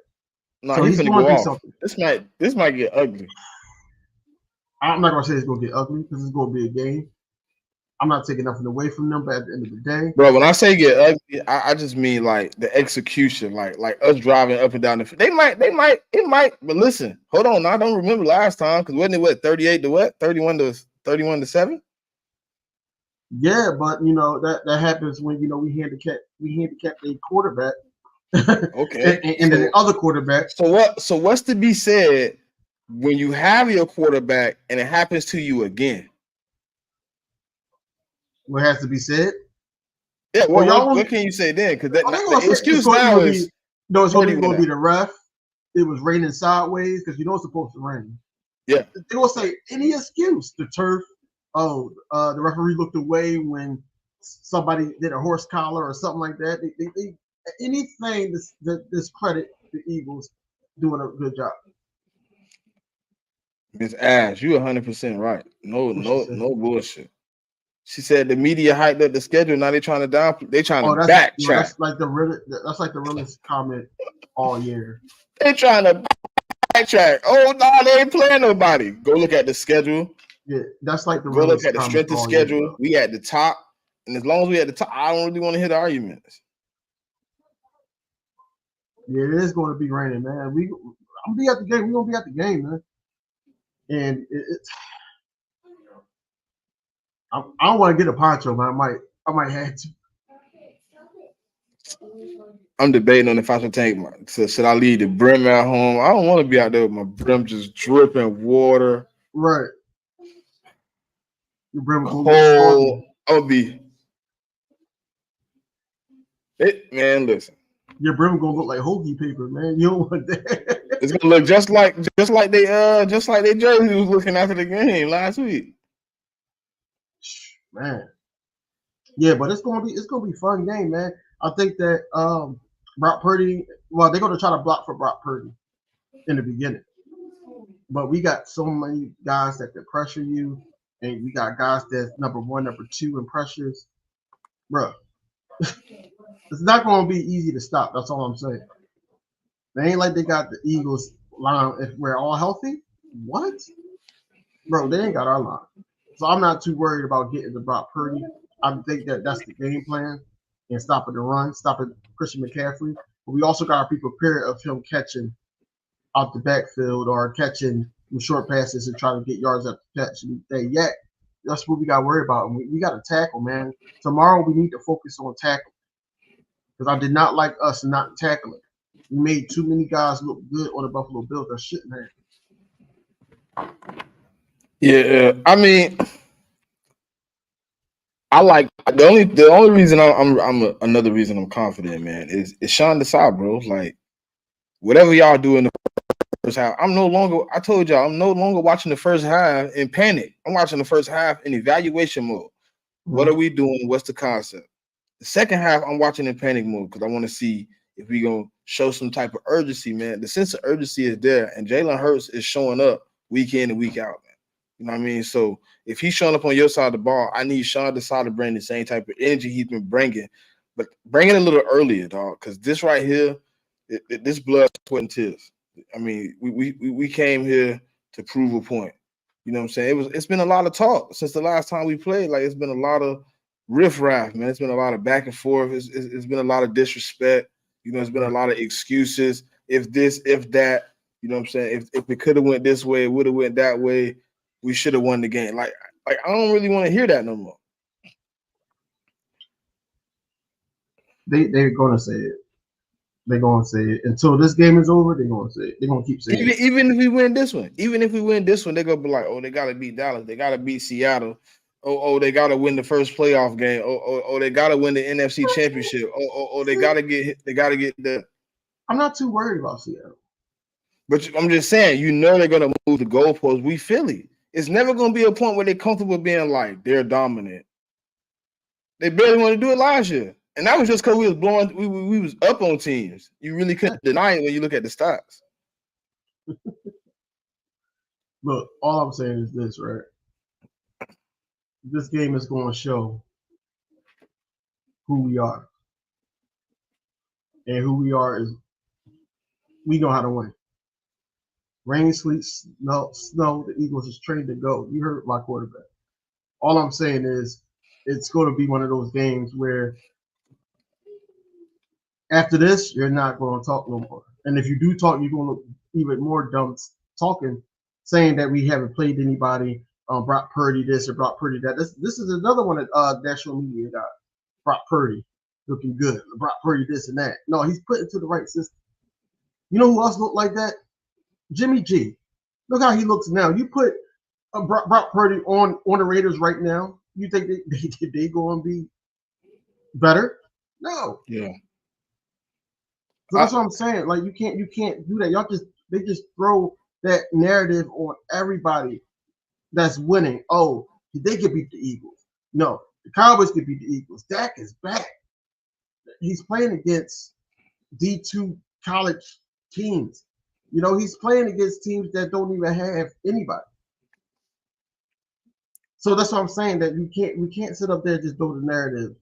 No, So he's he's finna going go through off. something. This might get ugly. I'm not going to say it's going to get ugly because it's going to be a game. I'm not taking nothing away from them, but at the end of the day, Bro, when I say get ugly, I just mean like the execution, like us driving up and down the field. It might, but listen, hold on. I don't remember last time because wasn't it what 38 to what 31 to 7? yeah, but you know that happens when you know we handicap a quarterback, Okay, and then the other quarterback. So what's to be said when you have your quarterback and it happens to you again? What has to be said? Yeah, Well, well, y'all what can you say then? Because they gonna the say excuse now is it's Purdy going went to be out. the ref. It was raining sideways because you know it's supposed to rain. Yeah, They will say any excuse. The turf. Oh, the referee looked away when somebody did a horse collar or something like that. They anything this credit the Eagles doing a good job. Miss Ash, you 100% right. No What she said. bullshit. She said the media hyped up the schedule. Now they trying to backtrack. That's like the realest comment all year. They trying to backtrack. Oh no, they ain't playing nobody. Go look at the schedule. Yeah, that's like the Go look realest at the comment strength of all year, schedule. bro. We at the top, and as long as we at the top, I don't really want to hear the arguments. Yeah, it is going to be raining, man. I'm gonna be at the game. We're gonna be at the game, man. And I don't want to get a poncho, man. I might have to. I'm debating on if I should take my. So should I leave the brim at home? I don't want to be out there with my brim just dripping water. Right. Your brim gonna look Cold. soggy. I'll be. Man, listen. Your brim gonna look like hoagie paper, man. You don't want that. It's gonna look just like they jersey was looking after the game last week. Man. Yeah, but it's gonna be a fun game, man. I think that Brock Purdy, well, they're gonna try to block for Brock Purdy in the beginning. But we got so many guys that can pressure you, and we got guys that's number one, number two in pressures. Bro, it's not gonna be easy to stop. That's all I'm saying. They ain't like they got the Eagles line if we're all healthy. What? Bro, they ain't got our line. So I'm not too worried about getting to Brock Purdy. I think that's the game plan and stopping the run, stopping Christian McCaffrey. But we also got to be prepared of him catching out the backfield or catching short passes and trying to get yards up the catch. And that's what we got to worry about. And we got to tackle, man. Tomorrow we need to focus on tackle because I did not like us not tackling. We made too many guys look good on the Buffalo Bills that shouldn't have. Yeah, I mean, I like the only reason another reason I'm confident, man, is Sean Desai, bro. Like whatever y'all do in the first half, I told y'all I'm no longer watching the first half in panic. I'm watching the first half in evaluation mode. Mm-hmm. What are we doing? What's the concept? The second half, I'm watching in panic mode because I want to see if we're gonna show some type of urgency, man. The sense of urgency is there, and Jalen Hurts is showing up week in and week out, man. You know what I mean? So if he's showing up on your side of the ball, I need Sean Desai to bring the same type of energy he's been bringing, but bring it a little earlier, dog. Because this right here, this blood, sweat, and tears. I mean, we came here to prove a point. You know what I'm saying? It's been a lot of talk since the last time we played. Like it's been a lot of riffraff, man. It's been a lot of back and forth. It's been a lot of disrespect. You know, it's been a lot of excuses. If this, if that. You know what I'm saying? If it could have went this way, it would have went that way. We should have won the game. Like I don't really want to hear that no more. They're gonna say it. They're gonna say it until this game is over. They're gonna say it. They're gonna keep saying it. Even if we win this one, they're gonna be like, oh, they gotta beat Dallas. They gotta beat Seattle. Oh, they gotta win the first playoff game. Oh, they gotta win the NFC Championship. Oh, they gotta get the. I'm not too worried about Seattle. But I'm just saying, they're gonna move the goalposts. We Philly. It's never gonna be a point where they're comfortable being like they're dominant. They barely want to do it last year. And that was just because we was blowing, we was up on teams. You really couldn't deny it when you look at the stats. Look, all I'm saying is this, right? This game is going to show who we are. And who we are is we know how to win. Rain, sleet, snow, the Eagles is trained to go. You heard my quarterback. All I'm saying is it's going to be one of those games where after this, you're not going to talk no more. And if you do talk, you're going to look even more dumb talking, saying that we haven't played anybody, Brock Purdy this or Brock Purdy that. This is another one that national media got. Brock Purdy looking good. Brock Purdy this and that. No, he's put into the right system. You know who else looked like that? Jimmy G. Look how he looks now. You put Brock Purdy on the Raiders right now. You think they going to be better? No. Yeah. So that's what I'm saying. Like you can't do that. They just throw that narrative on everybody that's winning. Oh, they could beat the Eagles. No, the Cowboys could beat the Eagles. Dak is back. He's playing against D2 college teams. You know, he's playing against teams that don't even have anybody. So that's what I'm saying, that we can't sit up there and just throw the narrative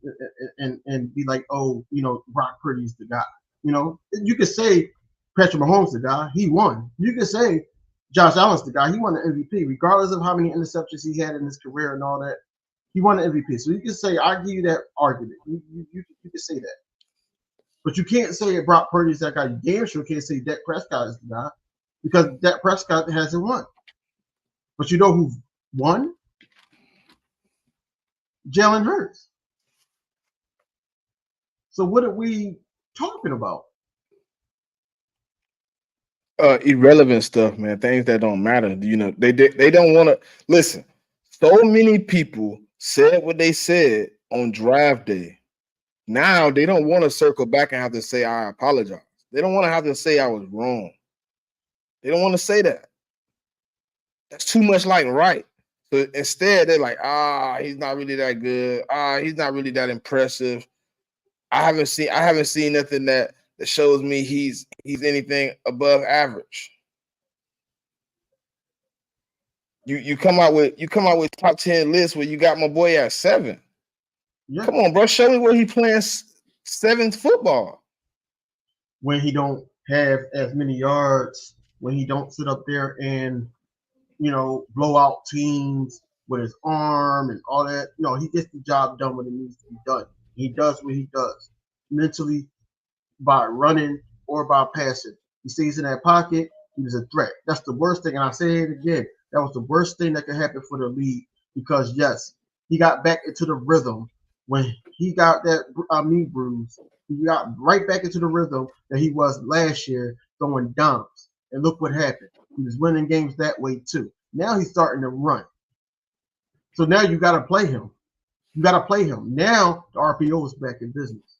and be like, oh, you know, Brock Purdy's the guy. You know, you could say Patrick Mahomes the guy, he won. You could say Josh Allen's the guy, he won the MVP, regardless of how many interceptions he had in his career and all that. He won the MVP. So you can say, I'll give you that argument. You can say that. But you can't say Brock Purdy's that guy. You damn sure can't say Dak Prescott is the guy, because Dak Prescott hasn't won. But you know who won? Jalen Hurts. So what are we talking about? Irrelevant stuff, man. Things that don't matter. You know, they don't want to listen. So many people said what they said on draft day. Now they don't want to circle back and have to say I apologize. They don't want to have to say I was wrong. They don't want to say that. That's too much like right. So instead, they're like, he's not really that good. He's not really that impressive. I haven't seen nothing that shows me he's anything above average. You come out with top 10 lists where you got my boy at 7. Yeah. Come on, bro. Show me where he playing 7th football. When he don't have as many yards, when he don't sit up there and, you know, blow out teams with his arm and all that. No, he gets the job done when it needs to be done. He does what he does mentally, by running or by passing. He stays in that pocket. He was a threat. That's the worst thing. And I say it again. That was the worst thing that could happen for the league, because, yes, he got back into the rhythm. When he got that knee bruise, he got right back into the rhythm that he was last year, throwing dimes. And look what happened. He was winning games that way too. Now he's starting to run. So now you got to play him. You got to play him. Now the RPO is back in business.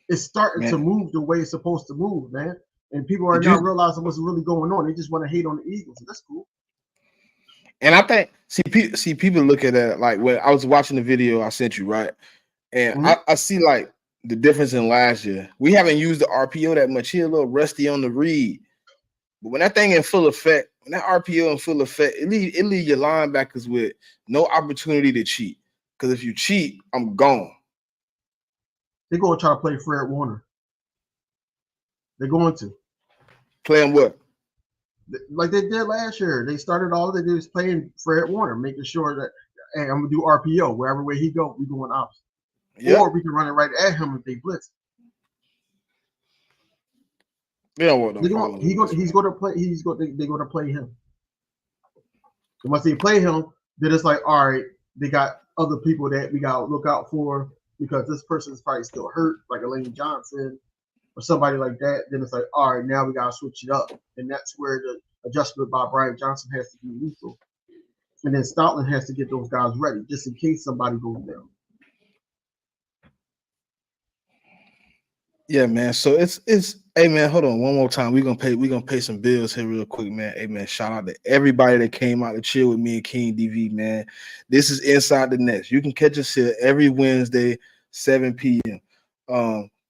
It's starting to move the way it's supposed to move, man. And people are now realizing what's really going on. They just want to hate on the Eagles. That's cool. And I think, see, people look at that like when I was watching the video I sent you, right? And I see like the difference in last year. We haven't used the RPO that much. He's a little rusty on the read. But when that thing in full effect, when that RPO in full effect, it leave your linebackers with no opportunity to cheat. Because if you cheat, I'm gone. They're going to try to play Fred Warner. They're going to. Play him what? Like they did last year. They started all they did was playing Fred Warner, making sure that, hey, I'm going to do RPO. Wherever way he go, we're going opposite. Yep. Or we can run it right at him if they blitz. They don't want no he's going to play. They're going to play him. And once they play him, then it's like, all right, they got other people that we got to look out for, because this person is probably still hurt, like Elaine Johnson or somebody like that. Then it's like, all right, now we got to switch it up. And that's where the adjustment by Brian Johnson has to be lethal. And then Stoutland has to get those guys ready, just in case somebody goes down. Yeah, man. So it's Hey man, hold on one more time. We're gonna pay some bills here real quick, man. Hey man, shout out to everybody that came out to chill with me and King DV, man. This is Inside the Nets. You can catch us here every Wednesday, 7 p.m.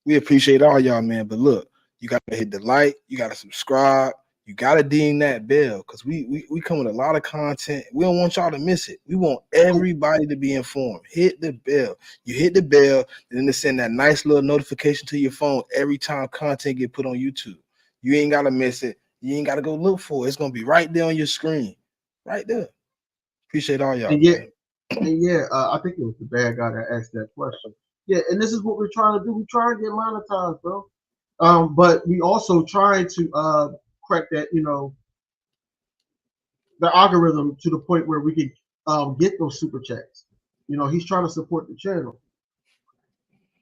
We appreciate all y'all, man. But look, you gotta hit the like, you gotta subscribe, you gotta ding that bell because we come with a lot of content. We don't want y'all to miss it. We want everybody to be informed. Hit the bell. You hit the bell, and then they send that nice little notification to your phone every time content get put on YouTube. You ain't gotta miss it. You ain't gotta go look for it. It's gonna be right there on your screen, right there. Appreciate all y'all, And yeah, man. I think it was the bad guy that asked that question. Yeah, and this is what we're trying to do. We're trying to get monetized, bro. But we also trying to crack that, the algorithm to the point where we can get those super chats. He's trying to support the channel.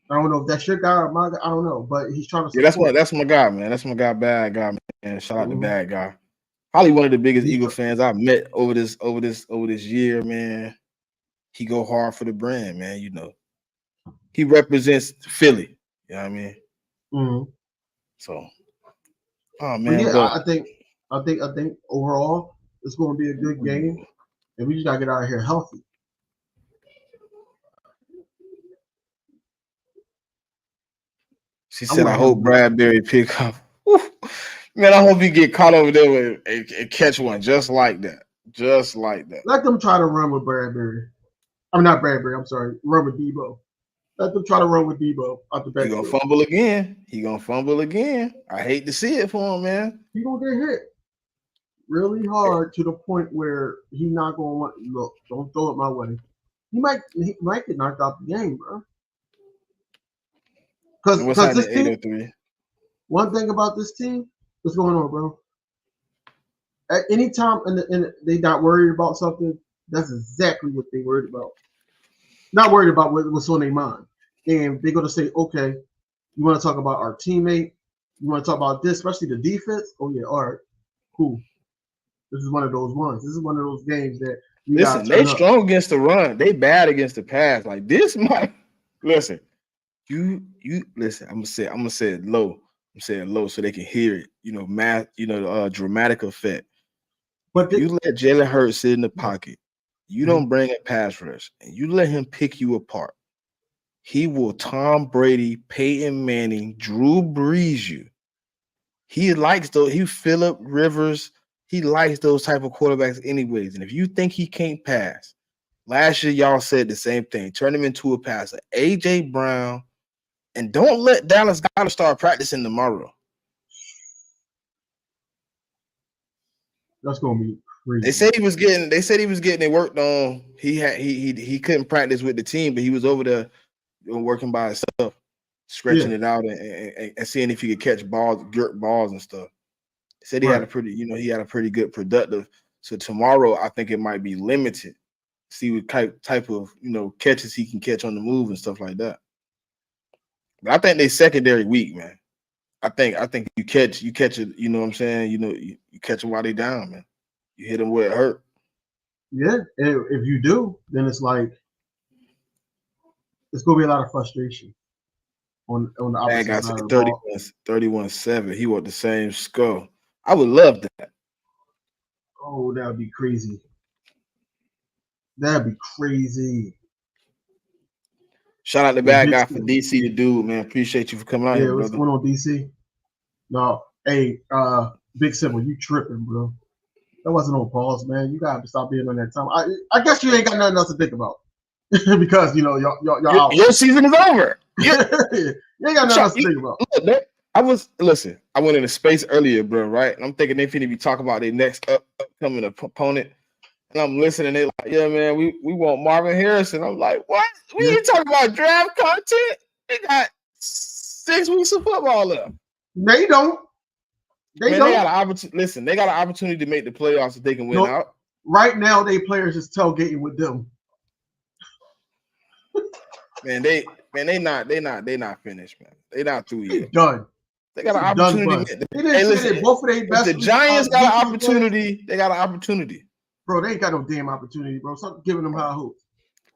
I don't know if that's your guy or my guy. I don't know, but he's trying to Yeah, support. that's my guy, man. That's my guy, bad guy, man. Shout out to Mhm. bad guy. Probably one of the biggest He- Eagle fans I've met over this year, man. He go hard for the brand, man. He represents Philly. You know what I mean? Mhm. So, oh But man, yeah, but I think overall it's going to be a good game, and we just gotta get out of here healthy. she I said, I want him hope to get. Bradbury pick up. Woo. Man, I hope he get caught over there with and catch one just like that. Just like that. Let them try to run with Bradbury. I'm not Bradbury. I'm sorry. Run with Debo. Let them try to run with Debo out the He gonna backfield. fumble again. He gonna fumble again. I hate to see it for him, man. He gonna get hit really hard to the point where he not gonna want. Look, don't throw it my way. He might get knocked out the game, bro. And what's Because happening this at team. 803? One thing about this team, what's going on, bro? At any time, and they got worried about something. That's exactly what they worried about. Not worried about what's on their mind. And they're gonna say, okay, you want to talk about our teammate? You want to talk about this, especially the defense? Oh yeah, all right, cool. This is one of those ones. This is one of those games that we gotta Listen, they turn up. strong against the run. They bad against the pass. Like this might listen. You listen. I'm gonna say it low. I'm saying low so they can hear it. Math. Dramatic effect. But If you let Jalen Hurts sit in the pocket, you Mhm. don't bring a pass rush, and you let him pick you apart. He will Tom Brady, Peyton Manning, Drew Brees you. He likes those. He Phillip Rivers. He likes those type of quarterbacks, anyways. And if you think he can't pass, last year y'all said the same thing. Turn him into a passer. AJ Brown, and don't let Dallas Goedert start practicing tomorrow. That's gonna be They crazy. said he was getting. They said he was getting it worked on. He couldn't practice with the team, but he was over there working by himself, stretching Yeah, it out and seeing if he could catch balls, girt balls and stuff. He said he had right. a pretty good productive. So tomorrow, I think it might be limited. See what type of catches he can catch on the move and stuff like that. But I think they secondary weak, man. I think you catch it. You know what I'm saying? You catch them while they down, man. You hit them where it hurt. Yeah, and if you do, then it's like it's gonna be a lot of frustration on the Bad opposite guy side of said the ball. 31-7. He want the same skull. I would love that. Oh, that would be crazy. That'd be crazy. Shout out to Yeah, bad big guy for skill. DC the dude, man. Appreciate you for coming out here, Yeah, what's brother. going on, DC? No, hey, Big Simple, you tripping, bro? That wasn't on pause, man. You gotta stop being on that time. I guess you ain't got nothing else to think about because y'all out. Your season is over. You ain't got nothing else to think about. Listen, I went into space earlier, bro, right? And I'm thinking they finna be talking about their next upcoming opponent. And I'm listening, they like, yeah, man, we want Marvin Harrison. I'm like, what? We Yeah, ain't talking about draft content. They got 6 weeks of football left. they don't. They Man, they don't. got an opportunity. Listen, they got an opportunity to make the playoffs if they can win No, out. right now they players is tailgating with them. Man, they not finished, man. They not through They yet. done. They got It's an a done opportunity. bust. They didn't Hey, say listen, that both of their if best the Giants got an defensive players. opportunity, they got an opportunity. Bro, they ain't got no damn opportunity, bro. Stop giving them high hopes.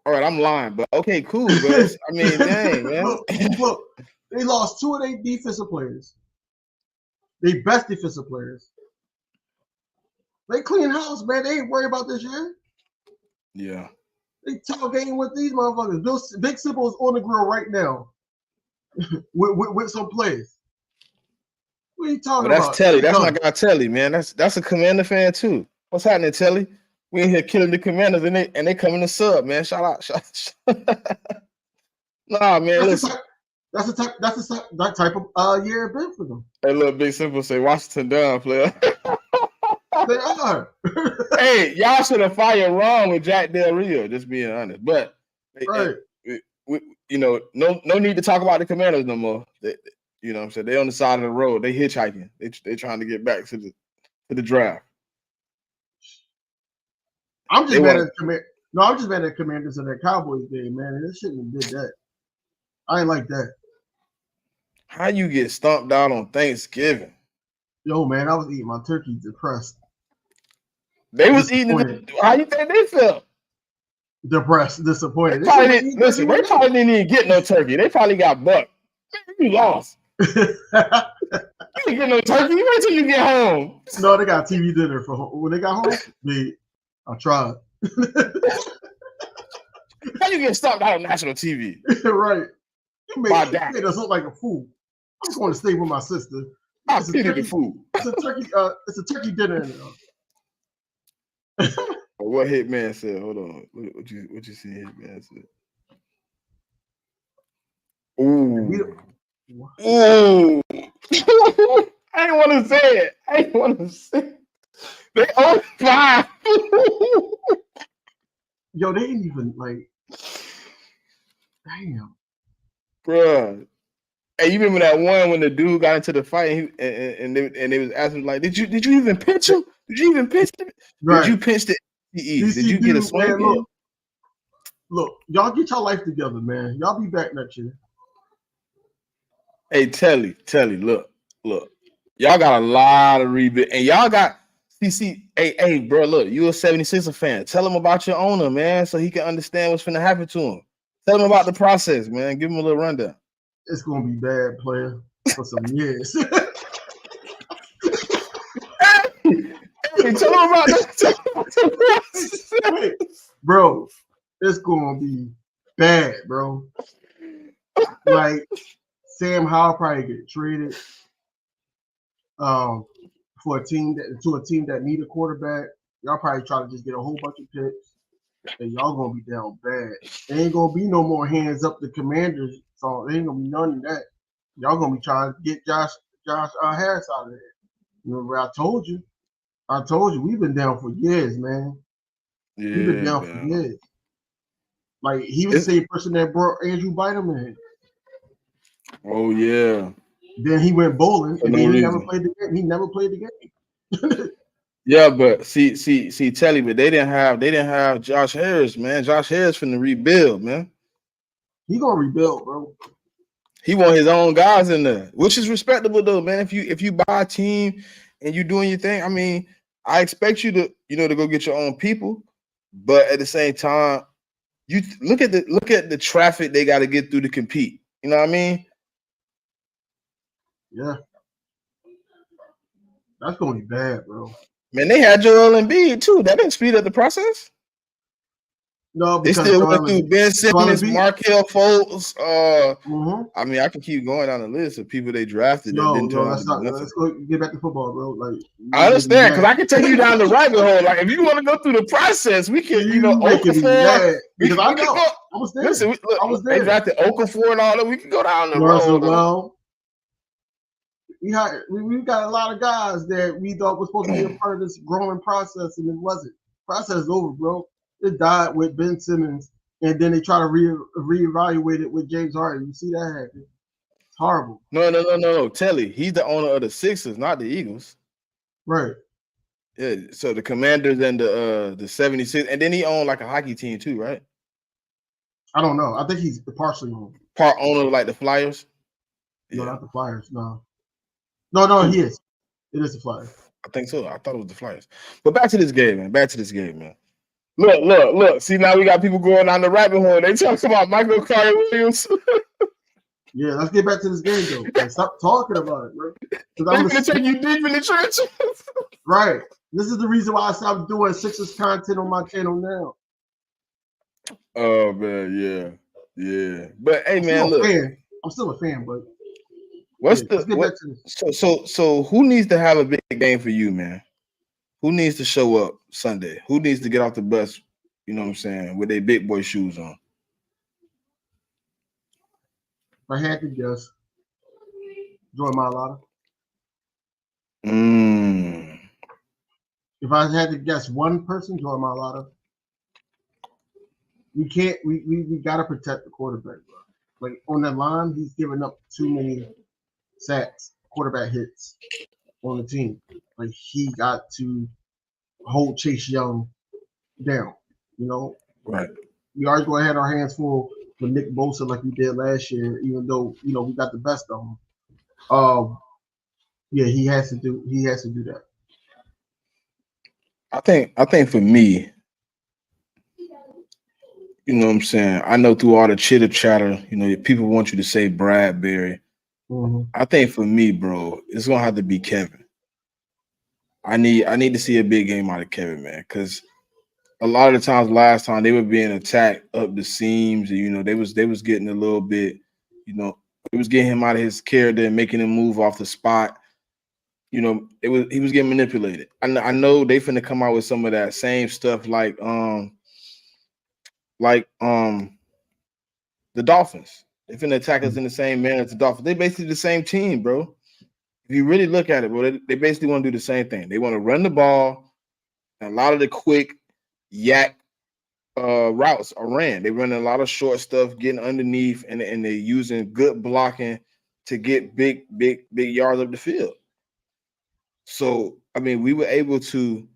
All right, I'm lying, but okay, cool. But I mean, dang, man. Look, they lost 2 of their defensive players. They best defensive players. They clean house, man. They ain't worried about this year. Yeah. They tailgating with these motherfuckers. Big Simple is on the grill right now with some plays. What are you talking Well, about? that's Telly. That's my guy Telly, man. That's a Commander fan too. What's happening, Telly? We in here killing the Commanders, and they coming to sub, man. Shout out. Nah, man. Listen. That's that type of year been for them. Hey, little Big Simple say Washington down, player. They are. Hey, y'all should have fired wrong with Jack Del Rio, just being honest. But right. No need to talk about the Commanders no more. You know what I'm saying? They on the side of the road. They hitchhiking. They trying to get back to the draft. I'm just mad at I'm just mad at Commanders in that Cowboys game, man. They shouldn't have did that. I ain't like that. How you get stomped out on Thanksgiving? Yo, man, I was eating my turkey depressed. They was eating it. How you think they felt? Depressed, disappointed. They probably didn't even get no turkey. They probably got bucked. You lost. You didn't get no turkey. Wait till you get home. No, they got TV dinner for when they got home. I tried. How you get stopped out on national TV? Right. You made us look like a fool. I'm just going to stay with my sister. I pity the fool. It's a turkey dinner. What Hitman said? Hold on. What you see Hitman said? Ooh. Ooh. I didn't want to say it. They on 5. Yo, they ain't even like. Damn. Bruh. Hey, you remember that one when the dude got into the fight and they was asking like, did you even pinch him? Did you even pinch him? Right. Did you pinch the EE? Did you get a swing? Man, look, y'all get your life together, man. Y'all be back next year. Hey, Telly, look. Y'all got a lot of rebuild, and y'all got CC. Hey, bro, look, you a 76er fan. Tell him about your owner, man, so he can understand what's finna happen to him. Tell him about the process, man. Give him a little rundown. It's gonna be bad, player, for some years. Hey, tell him about the process. Bro, it's gonna be bad, bro. Like Sam Howell probably get traded for a team that need a quarterback. Y'all probably try to just get a whole bunch of picks, and y'all gonna be down bad. There ain't gonna be no more hands up the Commanders, so there ain't gonna be none of that. Y'all gonna be trying to get Josh Harris out of there. Remember, I told you, we've been down for years, man. Yeah, we've been down for years. Like he was the same person that brought Andrew Bynum in. Oh yeah. Then he went bowling, and then he never played the game. Yeah, but see, Telly, but they didn't have Josh Harris, man. Josh Harris finna rebuild, man. He gonna rebuild, bro. He want his own guys in there, which is respectable though, man. If you buy a team and you doing your thing, I mean, I expect you to to go get your own people, but at the same time, you look at the traffic they got to get through to compete. You know what I mean? Yeah. That's gonna be bad, bro. Man, they had Joel Embiid too. That didn't speed up the process. No, they still went through Ben Simmons, Markelle Fultz. I mean, I can keep going down the list of people they drafted that didn't turn out. Let's go get back to football, bro. Like I understand because I can take you down the rabbit hole. Like if you want to go through the process, we can, Okafor. Because I know I was there. Listen, I was there. They drafted Okafor and all that. We can go down the road. Well, we got a lot of guys that we thought was supposed to be a part of this growing process, and it wasn't. Process is over, bro. It died with Ben Simmons, and then they try to reevaluate it with James Harden. You see that happen? It's horrible. No. Telly, he's the owner of the Sixers, not the Eagles. Right. Yeah. So the Commanders and the 76, and then he owned like a hockey team too, right? I don't know. I think he's partially owned. Part owner like the Flyers. No, not the Flyers. No, he is. It is the Flyers. I think so. I thought it was the Flyers. But back to this game, man. Look. See, now we got people going down the rabbit hole. They talking about Michael Carter Williams. Yeah, let's get back to this game though. Like, stop talking about it, bro. Because They're I'm gonna take you deep in the trenches. right. This is the reason why I stopped doing Sixers content on my channel now. Oh man, yeah. But hey, I'm man, still a look. fan. I'm still a fan, but What's yeah, the let's get what? back to this. So who needs to have a big game for you, man? Who needs to show up Sunday? Who needs to get off the bus? You know what I'm saying, with their big boy shoes on. If I had to guess, Joy Malata. Mm. If I had to guess one person, Joy Malata. We can't. We gotta protect the quarterback, bro. Like on that line, he's giving up too many sacks, quarterback hits on the team. Like he got to hold Chase Young down. You know, Right. we already going to have our hands full with Nick Bosa like we did last year, even though we got the best of him. Yeah, he has to do that. I think for me, you know what I'm saying. I know through all the chitter chatter, people want you to say Bradbury. Mm-hmm. I think for me, bro, it's gonna have to be Kevin. I need to see a big game out of Kevin, man, because a lot of the times last time they were being attacked up the seams, and they was getting a little bit, it was getting him out of his character and making him move off the spot. He was getting manipulated. I know they finna come out with some of that same stuff like the Dolphins. They finna attack us in the same manner as the Dolphins. They basically the same team, bro. If you really look at it, bro, they basically want to do the same thing. They want to run the ball, and a lot of the quick yak routes are ran. They run a lot of short stuff, getting underneath, and they're using good blocking to get big yards up the field. So, I mean, we were able to,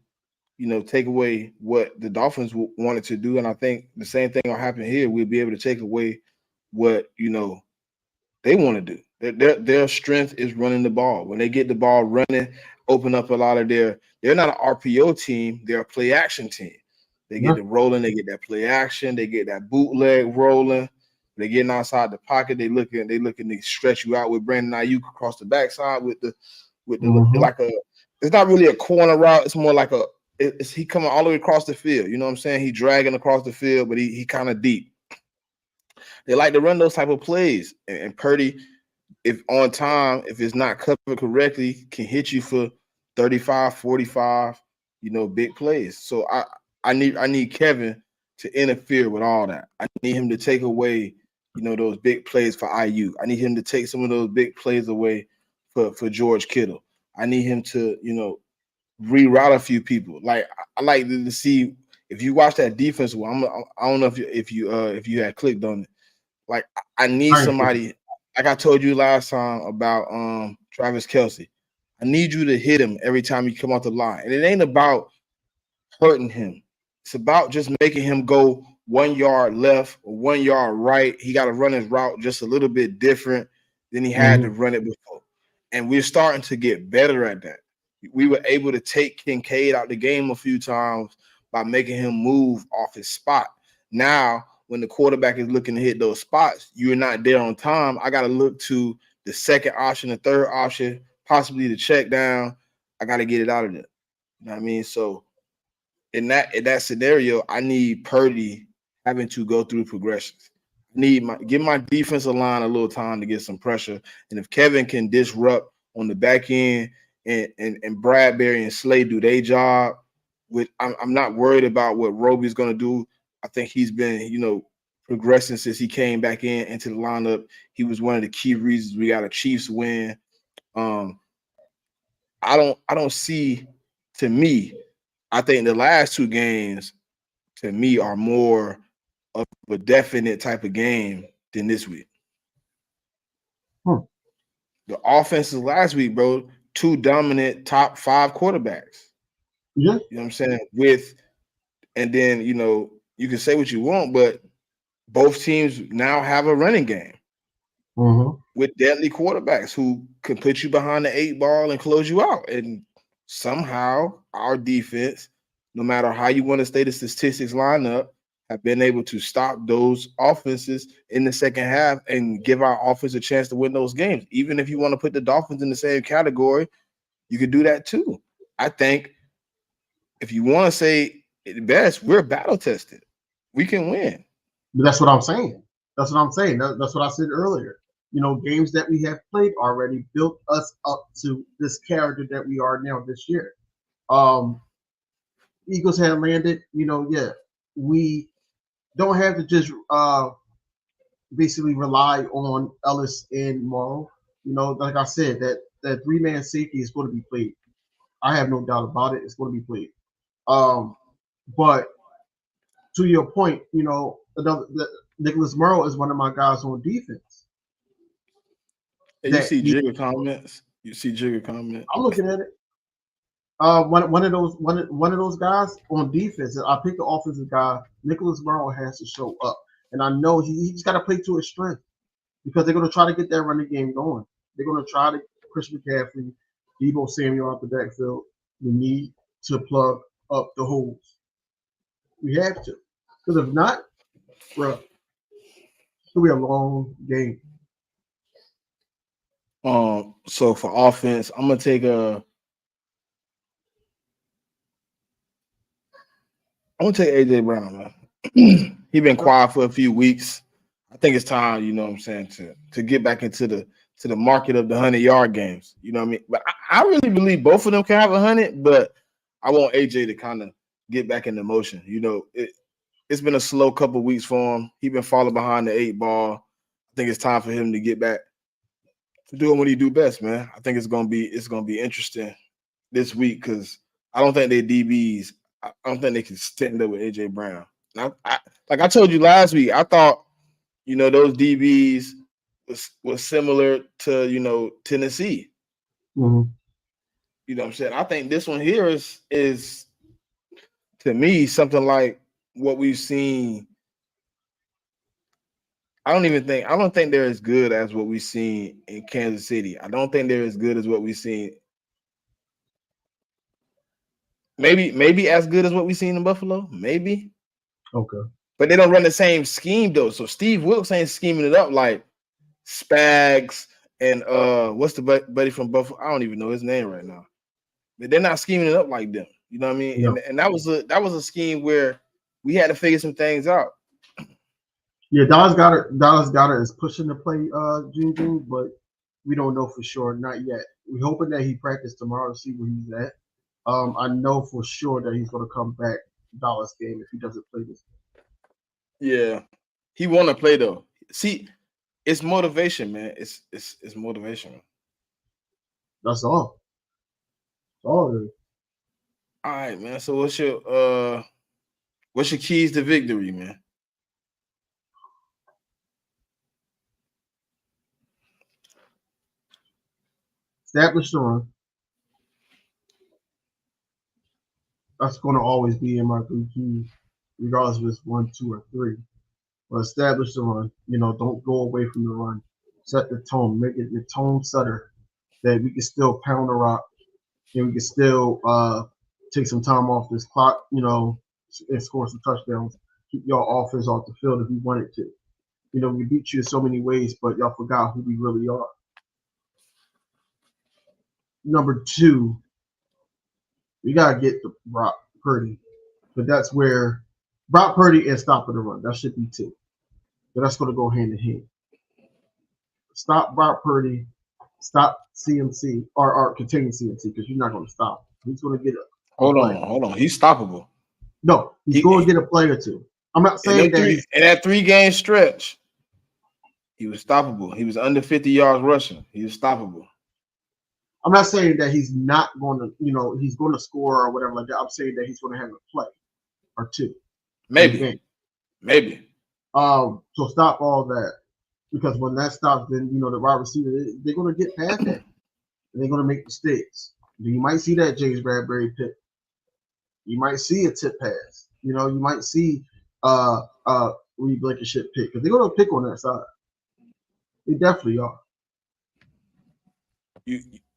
take away what the Dolphins wanted to do, and I think the same thing will happen here. We'll be able to take away what they want to do. Their strength is running the ball. When they get the ball running, open up a lot of they're not an RPO team, they're a play action team. They get the rolling, they get that play action, they get that bootleg rolling, they're getting outside the pocket, they looking to stretch you out with Brandon Ayuk across the backside with the like it's not really a corner route, it's more like he coming all the way across the field. You know what I'm saying? He dragging across the field, but he kind of deep. They like to run those type of plays, and Purdy, if on time, if it's not covered correctly, can hit you for 35, 45, big plays. So I need Kevin to interfere with all that. I need him to take away, those big plays for IU. I need him to take some of those big plays away for George Kittle. I need him to, reroute a few people. Like I like to see if you watch that defense. I don't know if you had clicked on it. Like I need somebody. Like I told you last time about Travis Kelce. I need you to hit him every time you come off the line. And it ain't about hurting him. It's about just making him go 1 yard left or 1 yard right. He got to run his route just a little bit different than he had to run it before. And we're starting to get better at that. We were able to take Kincaid out the game a few times by making him move off his spot. Now, when the quarterback is looking to hit those spots, you're not there on time. I got to look to the second option, the third option, possibly the check down. I got to get it out of there. You know what I mean? So in that scenario, I need Purdy having to go through progressions. Give my defensive line a little time to get some pressure. And if Kevin can disrupt on the back end and Bradbury and Slay do their job, I'm not worried about what Roby's going to do. I think he's been, progressing since he came back into the lineup. He was one of the key reasons we got a Chiefs win. I don't see, to me, I think the last two games, to me, are more of a definite type of game than this week. The offenses last week, bro, two dominant top 5 quarterbacks. Yeah. You know what I'm saying? And then, you can say what you want, but both teams now have a running game with deadly quarterbacks who can put you behind the 8 ball and close you out. And somehow our defense, no matter how you want to state the statistics line up, have been able to stop those offenses in the second half and give our offense a chance to win those games. Even if you want to put the Dolphins in the same category, you could do that too. I think if you want to say it best, we're battle tested. We can win. But that's what I'm saying. That's what I'm saying. That's what I said earlier. You know, games that we have played already built us up to this character that we are now this year. Eagles had landed. You know, yeah, we don't have to just basically rely on Ellis and Morrow. You know, like I said, that 3-man safety is going to be played. I have no doubt about it. It's going to be played. But to your point, you know, Nicholas Morrow is one of my guys on defense. And you see Jigger comments. You see Jigger comment. I'm looking at it. One of those guys on defense. I picked the offensive guy. Nicholas Morrow has to show up, and I know he's got to play to his strength because they're going to try to get that running game going. They're going to try to Chris McCaffrey, Deebo Samuel out the backfield. We need to plug up the holes. We have to, because if not, bro, it'll be a long game. So for offense, I'm gonna take AJ Brown, man. He been quiet for a few weeks. I think it's time, you know what I'm saying, to get back into the market of the 100-yard games. You know what I mean? But I really believe both of them can have 100, but I want AJ to kind of get back into motion. You know, it's been a slow couple weeks for him. He's been falling behind the 8 ball. I think it's time for him to get back to doing what he do best, man. I think it's gonna be interesting this week because I don't think they DBs. I don't think they can stand up with AJ Brown. I like I told you last week, I thought, you know, those DBs was similar to, you know, Tennessee. Mm-hmm. You know what I'm saying? I think this one here is to me something like what we've seen. I don't think they're as good as what we've seen in Kansas City. I don't think they're as good as what we've seen. Maybe as good as what we've seen in Buffalo. Maybe. Okay. But they don't run the same scheme though. So Steve Wilkes ain't scheming it up like Spags and what's the buddy from Buffalo? I don't even know his name right now. But they're not scheming it up like them. You know what I mean? Yeah. And that was a scheme where we had to figure some things out. Yeah, Dallas Goedert is pushing to play June, but we don't know for sure, not yet. We're hoping that he practiced tomorrow to see where he's at. I know for sure that he's going to come back Dallas game if he doesn't play this game. Yeah, he want to play though. See, it's motivation, man. It's motivation. That's all. That's all it is. All right, man. So what's your keys to victory, man? Establish the run. That's going to always be in my 3 keys, regardless if it's 1, 2, or 3. But establish the run. You know, don't go away from the run. Set the tone. Make it your tone setter that we can still pound the rock and we can still take some time off this clock, you know, and score some touchdowns. Keep your offense off the field if we wanted to. You know, we beat you in so many ways, but y'all forgot who we really are. Number 2, we got to get to Brock Purdy. But that's where Brock Purdy and stopping the run. That should be 2. But that's going to go hand in hand. Stop Brock Purdy. Stop CMC or contain CMC because you're not going to stop. He's going to get a Hold on. He's stoppable. No, he's going to get a play or 2. I'm not saying that in that 3-game stretch, he was stoppable. He was under 50 yards rushing. He was stoppable. I'm not saying that he's not going to, you know, he's going to score or whatever like that. I'm saying that he's going to have a play or 2. Maybe. So stop all that because when that stops, then you know the wide receiver they're going to get past that and they're going to make mistakes. You might see that James Bradbury pick. You might see a tip pass. You know, you might see Reed Blankenship pick because they're going to pick on that side. They definitely are.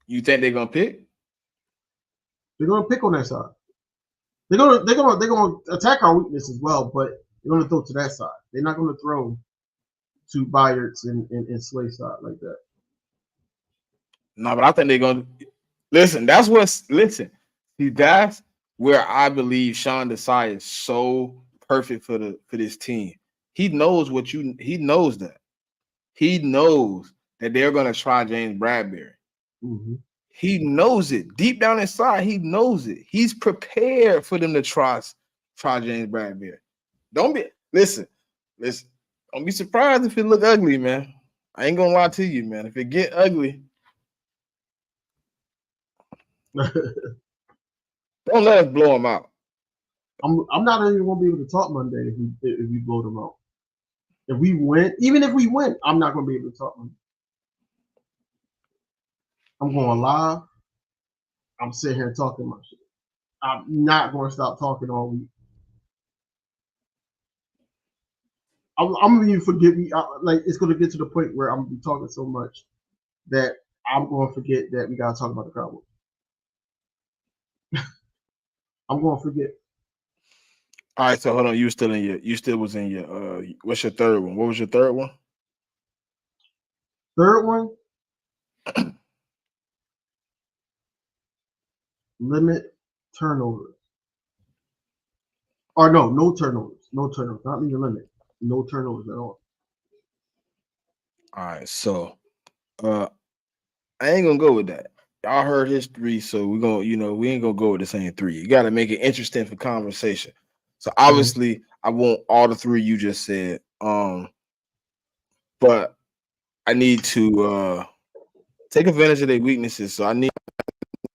You think they're gonna pick? They're gonna pick on that side. They're gonna attack our weakness as well, but They're going to throw to that side. They're not going to throw to Byards and Slay side like that. No, but I think they're gonna listen. Listen. See, that's where I believe Sean Desai is so perfect for this team. He knows he knows that. He knows that they're gonna try James Bradbury. Mm-hmm. He knows it. Deep down inside, he knows it. He's prepared for them to try James Bradbury. Listen. Don't be surprised if it look ugly, man. I ain't gonna lie to you, man. If it get ugly, don't let us blow him out. I'm not even gonna be able to talk Monday if we blow them out. If we win, even if we win, I'm not gonna be able to talk Monday. I'm going live. I'm sitting here talking my shit. I'm not going to stop talking all week. I'm gonna even forget me. Like it's gonna get to the point where I'm gonna be talking so much that I'm gonna forget that we gotta talk about the Cowboys. I'm gonna forget. All right, so hold on. You still was in your what's your third one? What was your third one? Third one, limit turnovers. Or no turnovers. No turnovers. Not leave a limit. No turnovers at all. All right, so I ain't gonna go with that. Y'all heard his three, so we're gonna, we ain't gonna go with the same three. You gotta make it interesting for conversation. So obviously, I want all the three you just said. But I need to take advantage of their weaknesses. So I need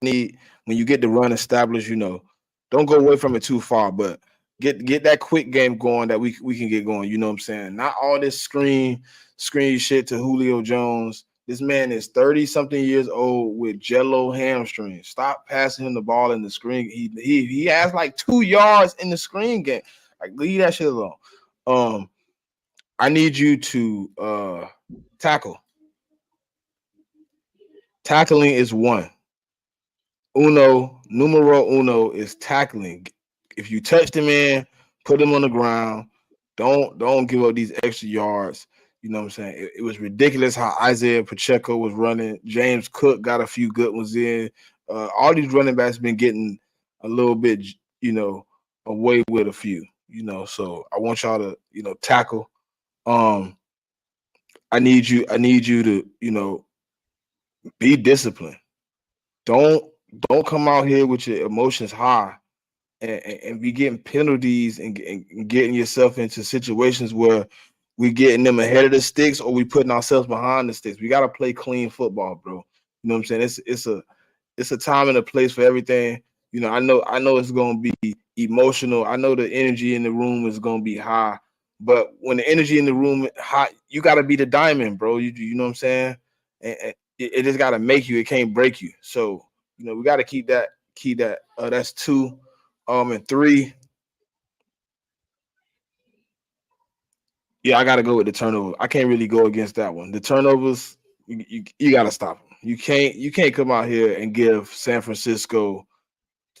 when you get the run established, don't go away from it too far, but get that quick game going that we can get going. You know what I'm saying? Not all this screen shit to Julio Jones. This man is 30-something years old with jello hamstrings. Stop passing him the ball in the screen. He has like 2 yards in the screen game. Like, leave that shit alone. I need you to tackle. Tackling is one. Numero uno is tackling. If you touch the man, put him on the ground. Don't give up these extra yards. You know what I'm saying? It was ridiculous how Isaiah Pacheco was running. James Cook got a few good ones in. All these running backs been getting a little bit, away with a few. So I want y'all to, tackle. I need you to, be disciplined. Don't come out here with your emotions high and be getting penalties and getting yourself into situations where we getting them ahead of the sticks or we putting ourselves behind the sticks. We got to play clean football, bro. You know what I'm saying? It's a time and a place for everything. I know it's going to be emotional. I know the energy in the room is going to be high, but when the energy in the room is high, you got to be the diamond, bro. You know what I'm saying? And it just got to make you. It can't break you. So, we got to keep that. That's 2. And 3. Yeah, I got to go with the turnover. I can't really go against that one. The turnovers, you got to stop them. You can't come out here and give San Francisco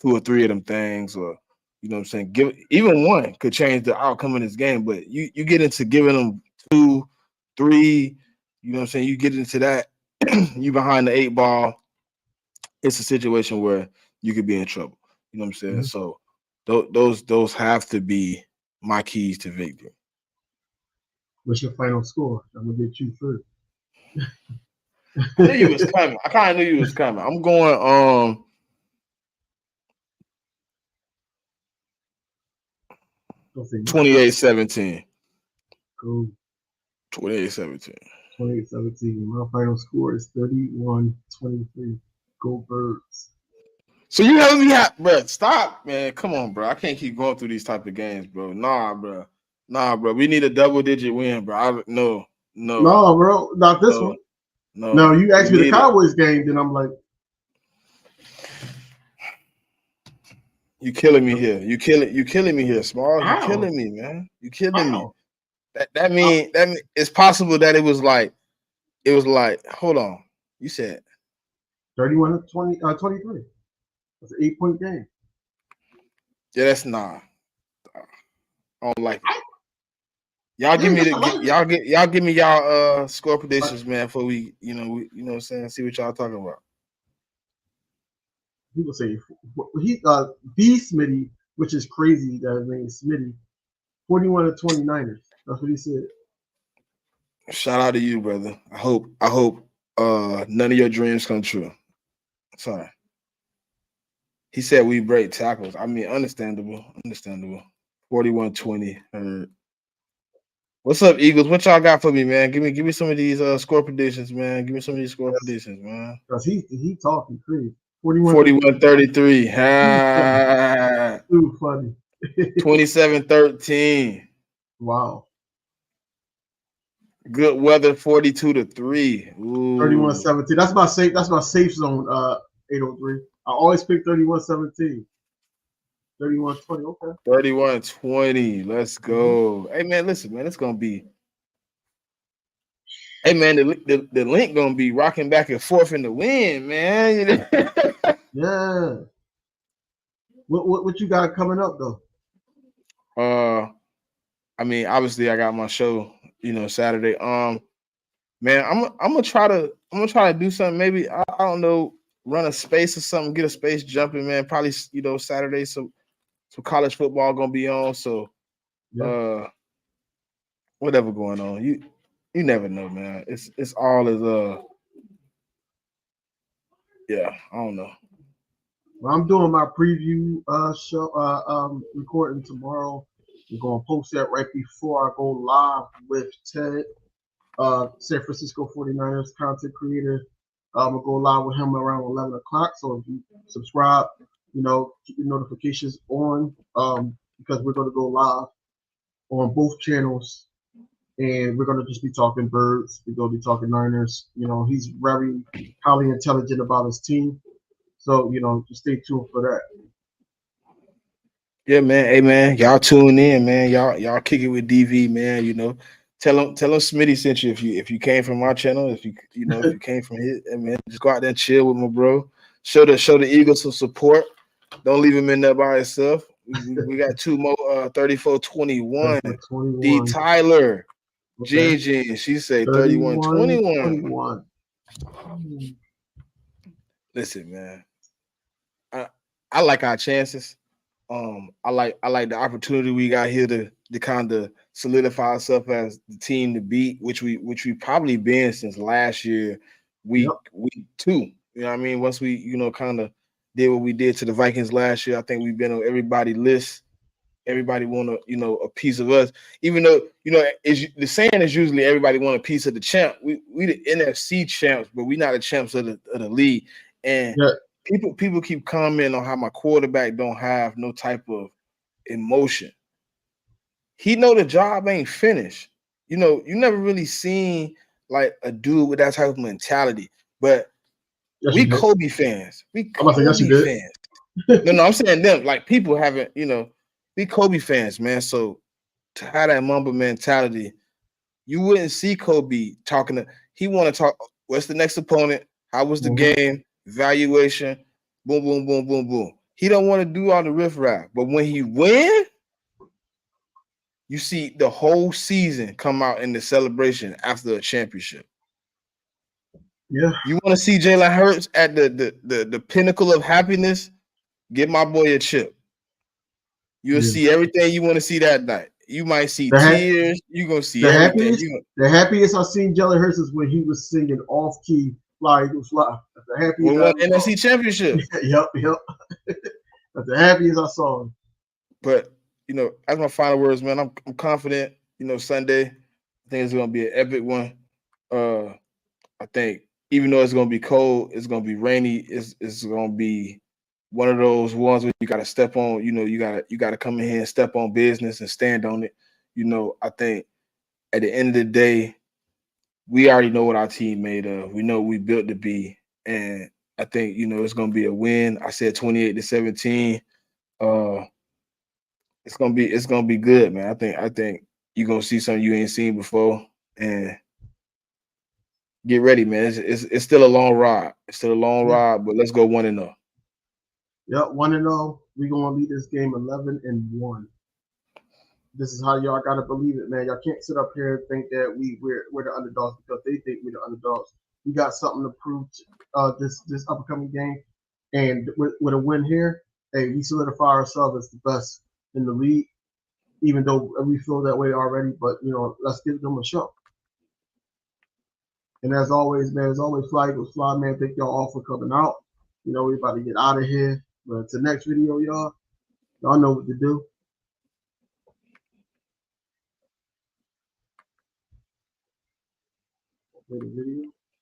2 or 3 of them things, or you know what I'm saying. Give even one could change the outcome of this game, but you get into giving them 2, 3. You know what I'm saying. You get into that, you behind the 8 ball. It's a situation where you could be in trouble. You know what I'm saying. Mm-hmm. So those have to be my keys to victory. What's your final score? I'm gonna get you first. I knew you was coming. I kind of knew you was coming. I'm going 28-17. Cool. 28-17. 28-17. My final score is 31-23. Go Birds. So you have me, bro. Stop, man. Come on, bro. I can't keep going through these type of games, bro. Nah, bro. We need a double-digit win, bro. No, bro. Not this one. No, you asked me the Cowboys game, then I'm like, you killing me here. You killing me here, Small. You How? killing me, man. You killing me. That mean it's possible that it was like, hold on. You said 31-23. That's an 8-point game. Yeah, that's nah. I don't like it. Y'all give me I like it. y'all give me y'all score predictions, man, before we you know what I'm saying, see what y'all talking about. People say he B Smitty, which is crazy that his name is Smitty. 41 to 29ers. That's what he said. Shout out to you, brother. I hope none of your dreams come true. Sorry. He said we break tackles. I mean, understandable. 41-20. What's up, Eagles? What y'all got for me, man? Give me some of these score predictions, man. Give me some of these score predictions, man. Because he talking crazy. 41-33. Too funny. 27-13. Wow. Good weather 42-3. Ooh. 31-17. That's my safe zone, 803. I always pick 31-17. 31-20. Okay. 31-20. Let's go. Hey man, listen, man, it's gonna be. Hey man, the link gonna be rocking back and forth in the wind, man. Yeah. What you got coming up though? I mean, obviously I got my show, Saturday. Man, I'm gonna try to do something. Maybe I don't know, run a space or something, get a space jumping, man. Probably Saturday, so college football gonna be on. So whatever going on, you never know, man. It's all as yeah, I don't know. Well, I'm doing my preview show recording tomorrow. We're gonna post that right before I go live with Ted, San Francisco 49ers content creator. We'll go live with him around 11 o'clock. So if you subscribe, keep your notifications on because we're going to go live on both channels. And we're going to just be talking birds. We're going to be talking Niners. He's very highly intelligent about his team. So, just stay tuned for that. Yeah, man. Hey, man, y'all tune in, man. Y'all kick it with DV, man. Tell him Smitty sent you if you came from my channel, if you came from his, man, just go out there and chill with my bro. Show the Eagles some support. Don't leave him in there by himself. We got two more 34-21. D Tyler. Okay. Jean, she say 31-21. Listen, man. I like our chances. I like the opportunity we got here to kind of solidify ourselves as the team to beat, which we probably been since last year, week 2. You know what I mean? Once we kind of did what we did to the Vikings last year, I think we've been on everybody's list. Everybody want a piece of us, even though the saying is usually everybody want a piece of the champ. We the NFC champs, but we not the champs of the league. And people keep commenting on how my quarterback don't have no type of emotion. He know the job ain't finished. You never really seen like a dude with that type of mentality. But we Kobe fans. We Kobe fans. No, I'm saying them. Like people haven't, we Kobe fans, man. So to have that Mamba mentality, you wouldn't see Kobe talking to. He want to talk. What's the next opponent? How was the game? Evaluation. Boom, boom, boom, boom, boom. He don't want to do all the riffraff. But when he win, you see the whole season come out in the celebration after a championship. Yeah. You want to see Jalen Hurts at the pinnacle of happiness? Give my boy a chip. You'll see everything you want to see that night. You might see tears. You're going to see everything. The happiest I've seen Jalen Hurts is when he was singing off key, Fly Eagles Fly. That's the happiest. We won NFC Championship. Yep. That's the happiest I saw him. But, as my final words, man, I'm confident, Sunday, I think it's going to be an epic one. I think even though it's going to be cold, it's going to be rainy, it's going to be one of those ones where you got to step on, you got to come in here and step on business and stand on it. I think at the end of the day, we already know what our team made of. We know what we built to be. And I think, it's going to be a win. I said 28-17. It's going to be good, man. I think you're going to see something you ain't seen before. And get ready, man. It's still a long ride. It's still a long ride, but let's go 1-0. Yep, 1-0. We're gonna lead this game 11-1. this is how y'all gotta believe it, man. Y'all can't sit up here and think that we're the underdogs because they think we're the underdogs. We got something to prove this upcoming game, and with a win here, hey, we solidify ourselves as the best in the league. Even though we feel that way already, but let's give them a show. And as always, man, Fly Eagles Fly, man. Thank y'all all for coming out. We're about to get out of here. But until next video, y'all know what to do. Play the video.